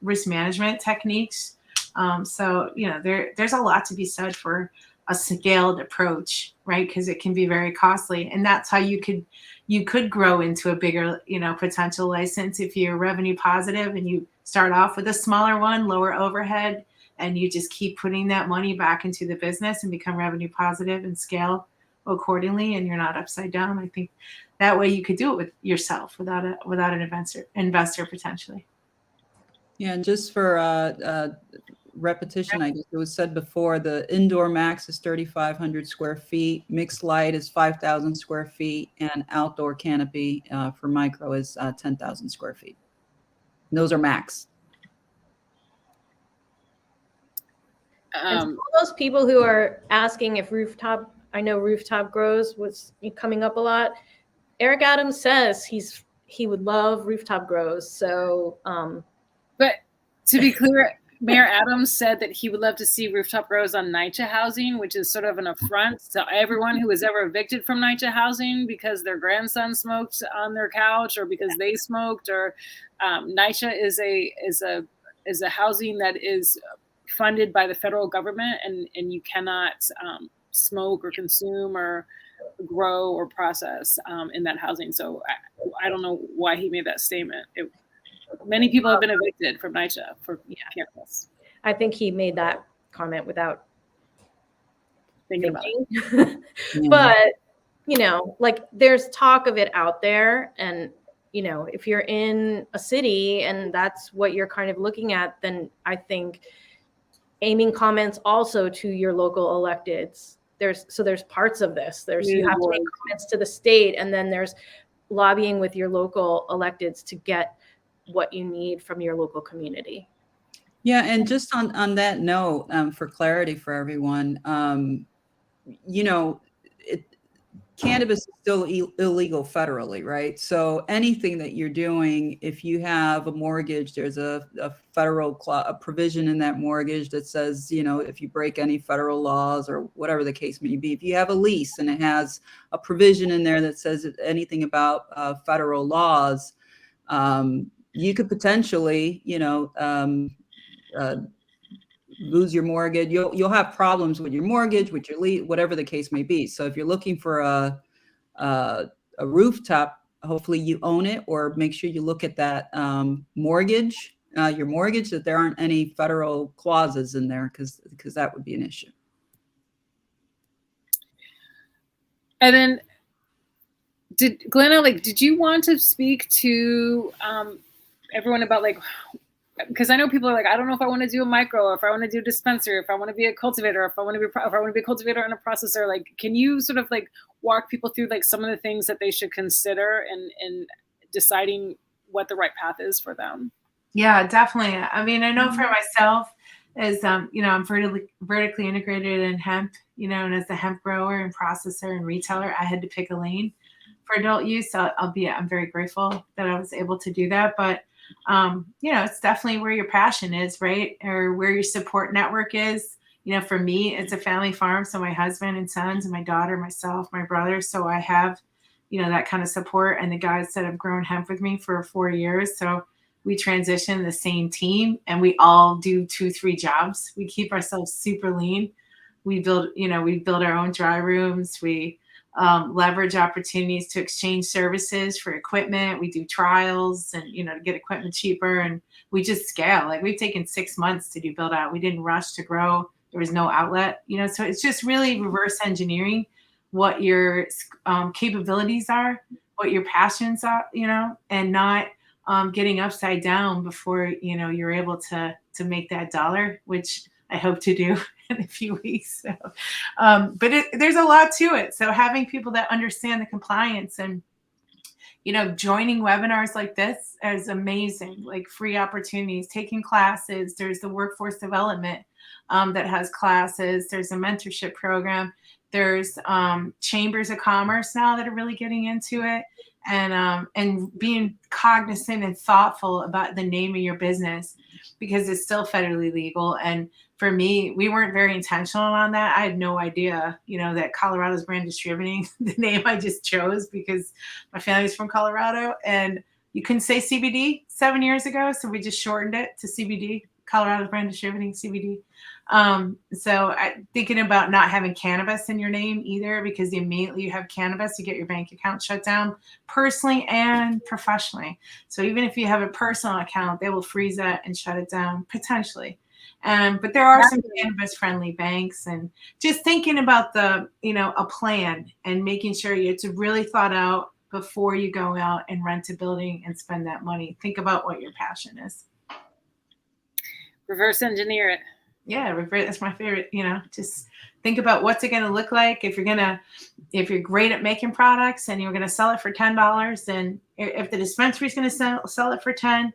risk management techniques. So, there's a lot to be said for a scaled approach, right? Because it can be very costly. And that's how you could grow into a bigger, potential license if you're revenue positive and you start off with a smaller one, lower overhead, and you just keep putting that money back into the business and become revenue positive and scale accordingly, and you're not upside down. I think that way you could do it with yourself without an investor potentially. Yeah, and just for repetition, I guess it was said before, the indoor max is 3,500 square feet, mixed light is 5,000 square feet, and outdoor canopy for micro is 10,000 square feet. And those are max. And for all those people who are asking if rooftop grows was coming up a lot, Eric Adams says he would love rooftop grows. So, but to be clear, Mayor Adams said that he would love to see rooftop grows on NYCHA housing, which is sort of an affront to everyone who was ever evicted from NYCHA housing because their grandson smoked on their couch or because they smoked. Or NYCHA is a housing that is funded by the federal government, and you cannot smoke or consume or grow or process in that housing. So I don't know why he made that statement. Many people have been evicted from NYCHA for cannabis. I think he made that comment without thinking about it. But there's talk of it out there, and if you're in a city and that's what you're kind of looking at, then I think aiming comments also to your local electeds. There's parts of this. You have to make comments to the state, and then there's lobbying with your local electeds to get what you need from your local community. Yeah, and just on that note, for clarity for everyone, cannabis is still illegal federally, right? So anything that you're doing, if you have a mortgage, there's a federal provision in that mortgage that says, if you break any federal laws or whatever the case may be, if you have a lease and it has a provision in there that says anything about federal laws, you could potentially, lose your mortgage. You'll have problems with your mortgage, with your lease, whatever the case may be. So if you're looking for a rooftop, hopefully you own it, or make sure you look at that mortgage, that there aren't any federal clauses in there, because that would be an issue. And then, Glenna, did you want to speak to everyone about because I know people are I don't know if I want to do a micro, or if I want to do a dispenser, if I want to be a cultivator, if I want to be a cultivator and a processor. Can you sort of walk people through some of the things that they should consider in deciding what the right path is for them? Yeah, definitely. I mean, I know for myself, as I'm vertically integrated in hemp, and as the hemp grower and processor and retailer, I had to pick a lane for adult use. I'm very grateful that I was able to do that. But it's definitely where your passion is, right? Or where your support network is. For me, it's a family farm. So my husband and sons and my daughter, myself, my brother. So I have, that kind of support, and the guys that have grown hemp with me for 4 years. So we transition the same team, and we all do 2-3 jobs. We keep ourselves super lean. We build our own dry rooms. We leverage opportunities to exchange services for equipment. We do trials and, to get equipment cheaper, and we just scale. Like, we've taken 6 months to do build out. We didn't rush to grow. There was no outlet, so it's just really reverse engineering what your capabilities are, what your passions are, and not getting upside down before, you're able to make that dollar, which I hope to do in a few weeks. So, but there's a lot to it. So having people that understand the compliance and, joining webinars like this is amazing, like free opportunities, taking classes. There's the workforce development that has classes. There's a mentorship program. There's chambers of commerce now that are really getting into it, and being cognizant and thoughtful about the name of your business, because it's still federally legal. And for me, we weren't very intentional on that. I had no idea, that Colorado's Brand Distributing, the name I just chose because my family's from Colorado, and you couldn't say CBD 7 years ago, so we just shortened it to CBD, Colorado's Brand Distributing, CBD. So thinking about not having cannabis in your name either, because immediately you have cannabis, you get your bank account shut down, personally and professionally. So even if you have a personal account, they will freeze that and shut it down potentially. But there are some cannabis friendly banks, and just thinking about a plan and making sure it's really thought out before you go out and rent a building and spend that money. Think about what your passion is. Reverse engineer it. Yeah, that's my favorite. Just think about what's it going to look like if you're great at making products and you're going to sell it for $10, and if the dispensary is going to sell it for 10,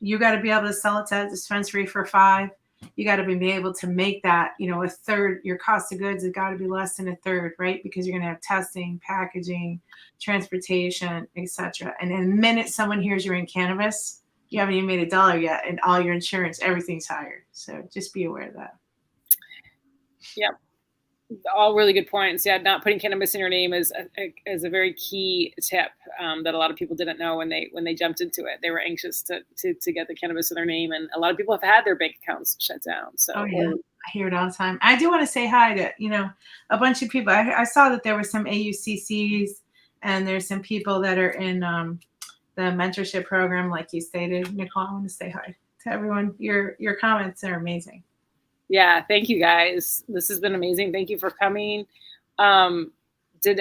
you got to be able to sell it to that dispensary for 5. You got to be able to make that, a third. Your cost of goods has got to be less than a third, right? Because you're going to have testing, packaging, transportation, etc. And in the minute someone hears you're in cannabis, you haven't even made $1 yet, and all your insurance, everything's higher. So just be aware of that. Yep. All really good points. Yeah, not putting cannabis in your name is a very key tip that a lot of people didn't know when they jumped into it. They were anxious to get the cannabis in their name, and a lot of people have had their bank accounts shut down. So I hear it all the time. I do want to say hi to a bunch of people. I saw that there were some AUCCs, and there's some people that are in the mentorship program, like you stated. Nicole, I want to say hi to everyone. Your comments are amazing. Yeah, thank you guys. This has been amazing. Thank you for coming. Do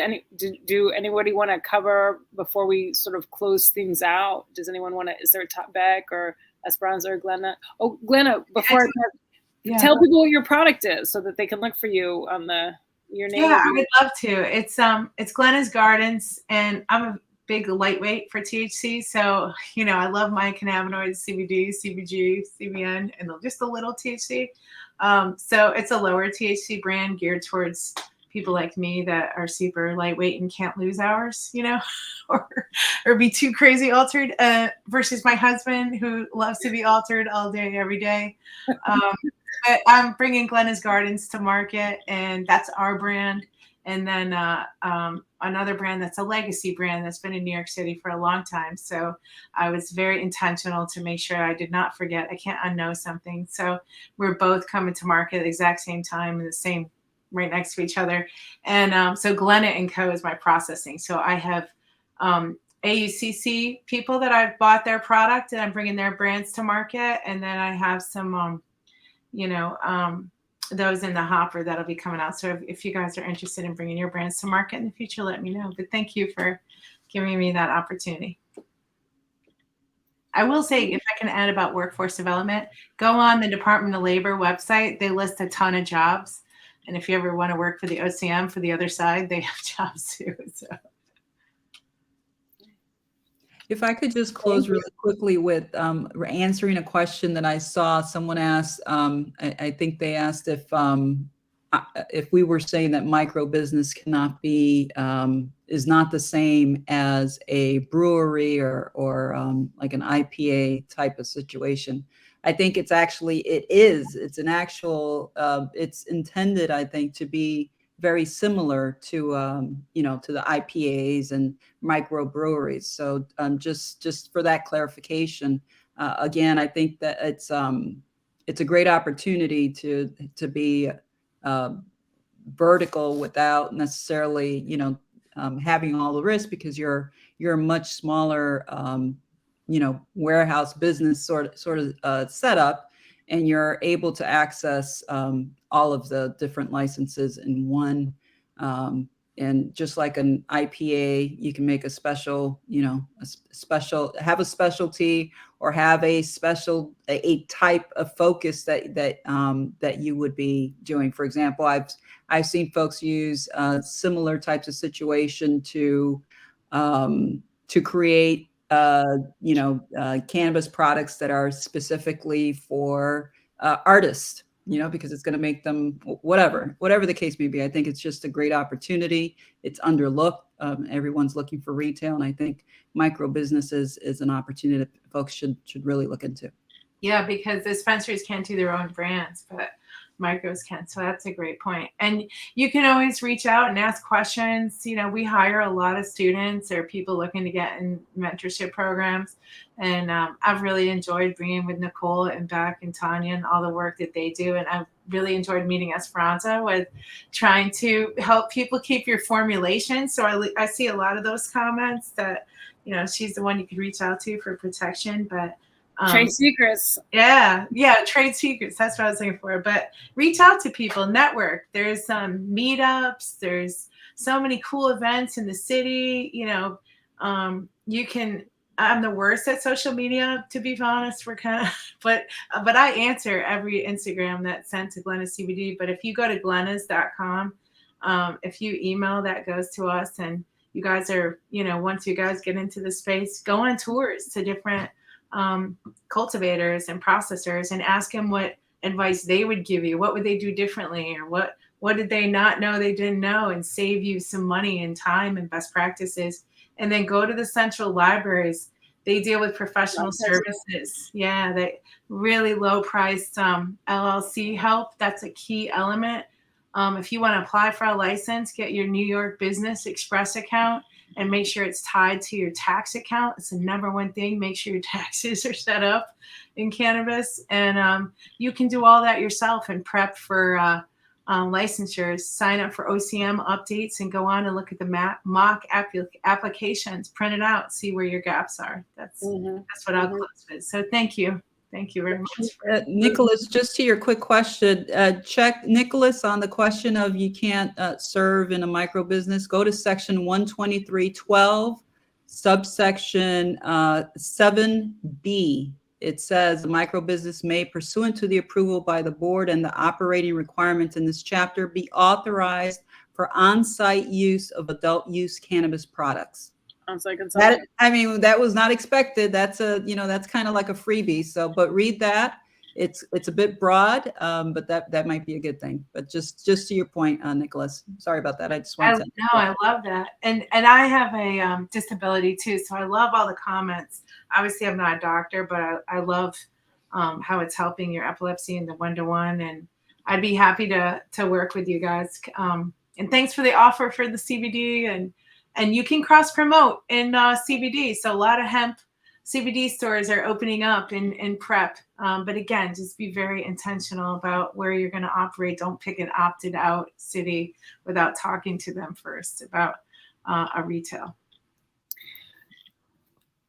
anybody want to cover before we sort of close things out? Does anyone want to? Is there a top Beck or Esperanza or Glenna? Oh, Glenna, before tell people what your product is so that they can look for you on your name. Yeah, I would love to. It's Glenna's Gardens, and I'm a big lightweight for THC. So, I love my cannabinoids, CBD, CBG, CBN, and just a little THC. So it's a lower THC brand geared towards people like me that are super lightweight and can't lose hours, or be too crazy altered, versus my husband who loves to be altered all day, every day. But I'm bringing Glenna's Gardens to market, and that's our brand. And then another brand that's a legacy brand that's been in New York City for a long time. So I was very intentional to make sure I did not forget. I can't unknow something. So we're both coming to market at the exact same time, in the same, right next to each other. And so Glenna & Co. is my processing. So I have AUCC people that I've bought their product, and I'm bringing their brands to market. And then I have some, those in the hopper that'll be coming out. So if you guys are interested in bringing your brands to market in the future, let me know. But thank you for giving me that opportunity. I will say, if I can add about workforce development, go on the Department of Labor website. They list a ton of jobs. And if you ever want to work for the OCM, for the other side, they have jobs too. So. If I could just close really quickly with answering a question that I saw someone asked. I think they asked if I'm if we were saying that micro business cannot be, is not the same as a brewery or like an IPA type of situation. I think it's actually, it's an actual, it's intended, I think, to be very similar to, you know, to the IPAs and microbreweries. So just for that clarification, again, I think that it's a great opportunity to be vertical without necessarily, you know, having all the risk, because you're a much smaller, you know, warehouse business sort of setup, and you're able to access all of the different licenses in one. And just like an IPA, you can make a special, you know, have a specialty, or have a type of focus that you would be doing. For example, I've seen folks use similar types of situation to create you know, cannabis products that are specifically for artists, you know, because it's going to make them whatever the case may be. I think it's just a great opportunity. It's underlooked. Everyone's looking for retail, and I think micro businesses is an opportunity that folks should really look into. Yeah, because dispensaries can't do their own brands, but micros can. So that's a great point. And you can always reach out and ask questions. You know, we hire a lot of students or people looking to get in mentorship programs. And I've really enjoyed being with Nicole and Beck and Tanya and all the work that they do. And I've really enjoyed meeting Esperanza with trying to help people keep your formulation. So I see a lot of those comments that, you know, she's the one you could reach out to for protection. But trade secrets. Yeah, trade secrets. That's what I was looking for. But reach out to people, network. There's some meetups. There's so many cool events in the city. You know, you can. I'm the worst at social media, to be honest. We're kind of, but I answer every Instagram that's sent to Glenna CBD. But if you go to glennas.com, if you email, that goes to us, and you guys are, you know, once you guys get into the space, go on tours to different cultivators and processors and ask them what advice they would give you. What would they do differently, or what did they not know they didn't know, and save you some money and time and best practices. And then go to the central libraries. They deal with professional services. Yeah, they really low priced LLC help. That's a key element. If you want to apply for a license, get your New York Business Express account and make sure it's tied to your tax account. It's the number one thing. Make sure your taxes are set up in cannabis. And you can do all that yourself and prep for licensures. Sign up for OCM updates and go on and look at the mock applications, print it out, see where your gaps are. That's what I'll close with. So thank you. Thank you very much. Nicholas, just to your quick question, check Nicholas on the question of you can't serve in a micro business. Go to section 123.12, subsection 7B. It says a micro business may, pursuant to the approval by the board and the operating requirements in this chapter, be authorized for on-site use of adult use cannabis products. That, I mean, that was not expected. That's that's kind of like a freebie. So, but read that. It's a bit broad, but that might be a good thing. But just to your point, Nicholas, sorry about that. I just wanted to. No, I love that. And I have a disability too. So I love all the comments. Obviously, I'm not a doctor, but I love how it's helping your epilepsy and the 1-to-1. And I'd be happy to work with you guys. And thanks for the offer for the CBD, and you can cross promote in CBD. So a lot of hemp CBD stores are opening up in prep. But again, just be very intentional about where you're going to operate. Don't pick an opted out city without talking to them first about a retail.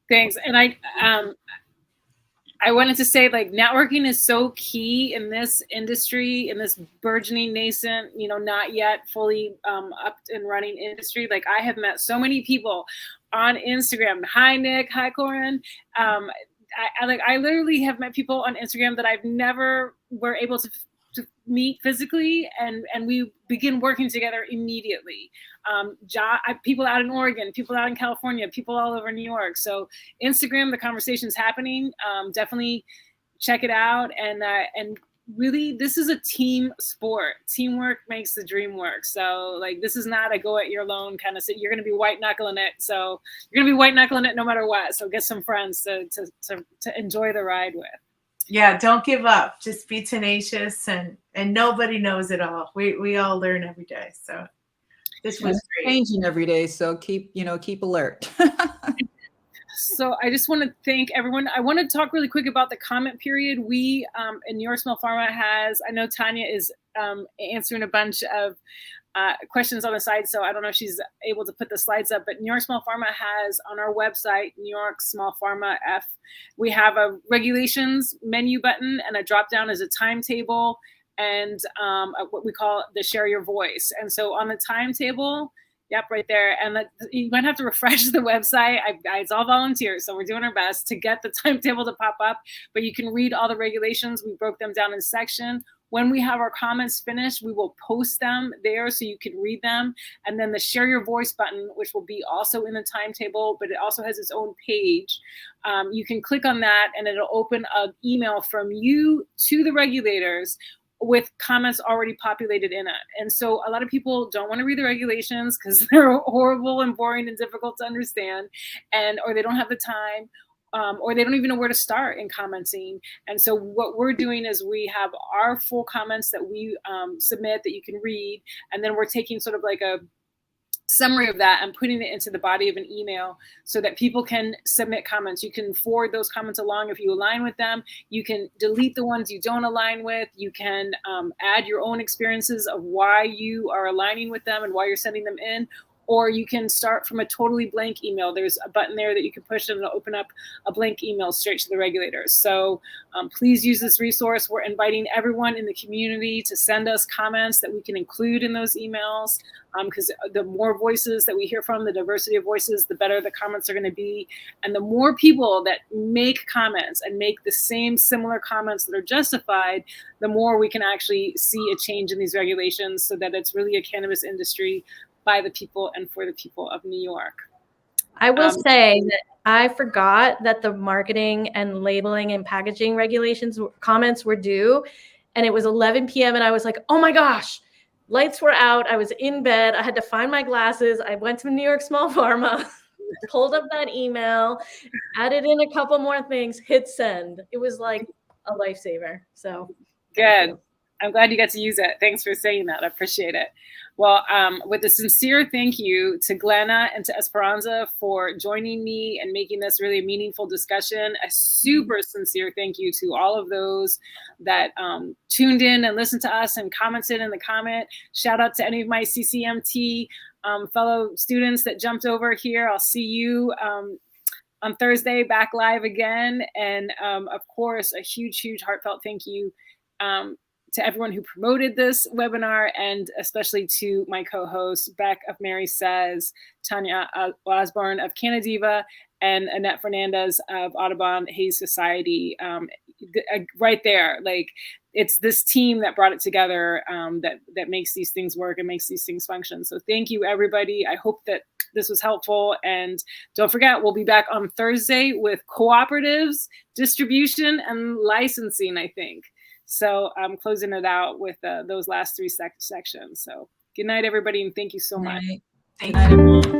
Thanks. And I wanted to say, like, networking is so key in this industry, in this burgeoning, nascent, not yet fully up and running industry. Like, I have met so many people on Instagram. Hi, Nick. Hi, Corin. I literally have met people on Instagram that I've never were able to meet physically, and we begin working together immediately. People out in Oregon, people out in California, people all over New York. So Instagram, the conversation's happening. Definitely check it out, and really, this is a team sport. Teamwork makes the dream work. So like, this is not a go at your alone kind of thing. You're going to be white knuckling it. So you're going to be white knuckling it no matter what. So get some friends to enjoy the ride with. Yeah, don't give up. Just be tenacious, and nobody knows it all. We all learn every day. So this was great. Changing every day, so keep alert. So I just want to thank everyone. I want to talk really quick about the comment period. We in New York Small Pharma has, I know Tanya is answering a bunch of questions on the side, so I don't know if she's able to put the slides up, but New York Small Pharma has on our website, New York Small Pharma F, we have a regulations menu button, and a drop down is a timetable, and what we call the share your voice. And so on the timetable, yep, right there. And you might have to refresh the website. It's all volunteers, so we're doing our best to get the timetable to pop up, but you can read all the regulations. We broke them down in section. When we have our comments finished, we will post them there so you can read them. And then the share your voice button, which will be also in the timetable, but it also has its own page. You can click on that and it'll open an email from you to the regulators with comments already populated in it. And so a lot of people don't want to read the regulations because they're horrible and boring and difficult to understand, or they don't have the time. Or they don't even know where to start in commenting. And so what we're doing is we have our full comments that we submit that you can read. And then we're taking sort of like a summary of that and putting it into the body of an email so that people can submit comments. You can forward those comments along if you align with them. You can delete the ones you don't align with. You can add your own experiences of why you are aligning with them and why you're sending them in. Or you can start from a totally blank email. There's a button there that you can push and it'll open up a blank email straight to the regulators. So please use this resource. We're inviting everyone in the community to send us comments that we can include in those emails, because the more voices that we hear from, the diversity of voices, the better the comments are going to be. And the more people that make comments and make the same similar comments that are justified, the more we can actually see a change in these regulations so that it's really a cannabis industry by the people and for the people of New York. I will say that I forgot that the marketing and labeling and packaging regulations comments were due, and it was 11 p.m. and I was like, oh my gosh, lights were out. I was in bed. I had to find my glasses. I went to New York Small Pharma, pulled up that email, added in a couple more things, hit send. It was like a lifesaver. So good. I'm glad you got to use it. Thanks for saying that. I appreciate it. Well, with a sincere thank you to Glenna and to Esperanza for joining me and making this really a meaningful discussion. A super sincere thank you to all of those that tuned in and listened to us and commented in the comment. Shout out to any of my CCMT fellow students that jumped over here. I'll see you on Thursday back live again. And of course, a huge, huge heartfelt thank you to everyone who promoted this webinar, and especially to my co-hosts, Beck of Mary Says, Tanya Osborne of Canadiva, and Annette Fernandez of Audubon Hayes Society. Right there, like, it's this team that brought it together that makes these things work and makes these things function. So thank you, everybody. I hope that this was helpful. And don't forget, we'll be back on Thursday with cooperatives, distribution, and licensing, I think. So I'm closing it out with those last three sections. So good night, everybody, and thank you so much. Good night, everyone.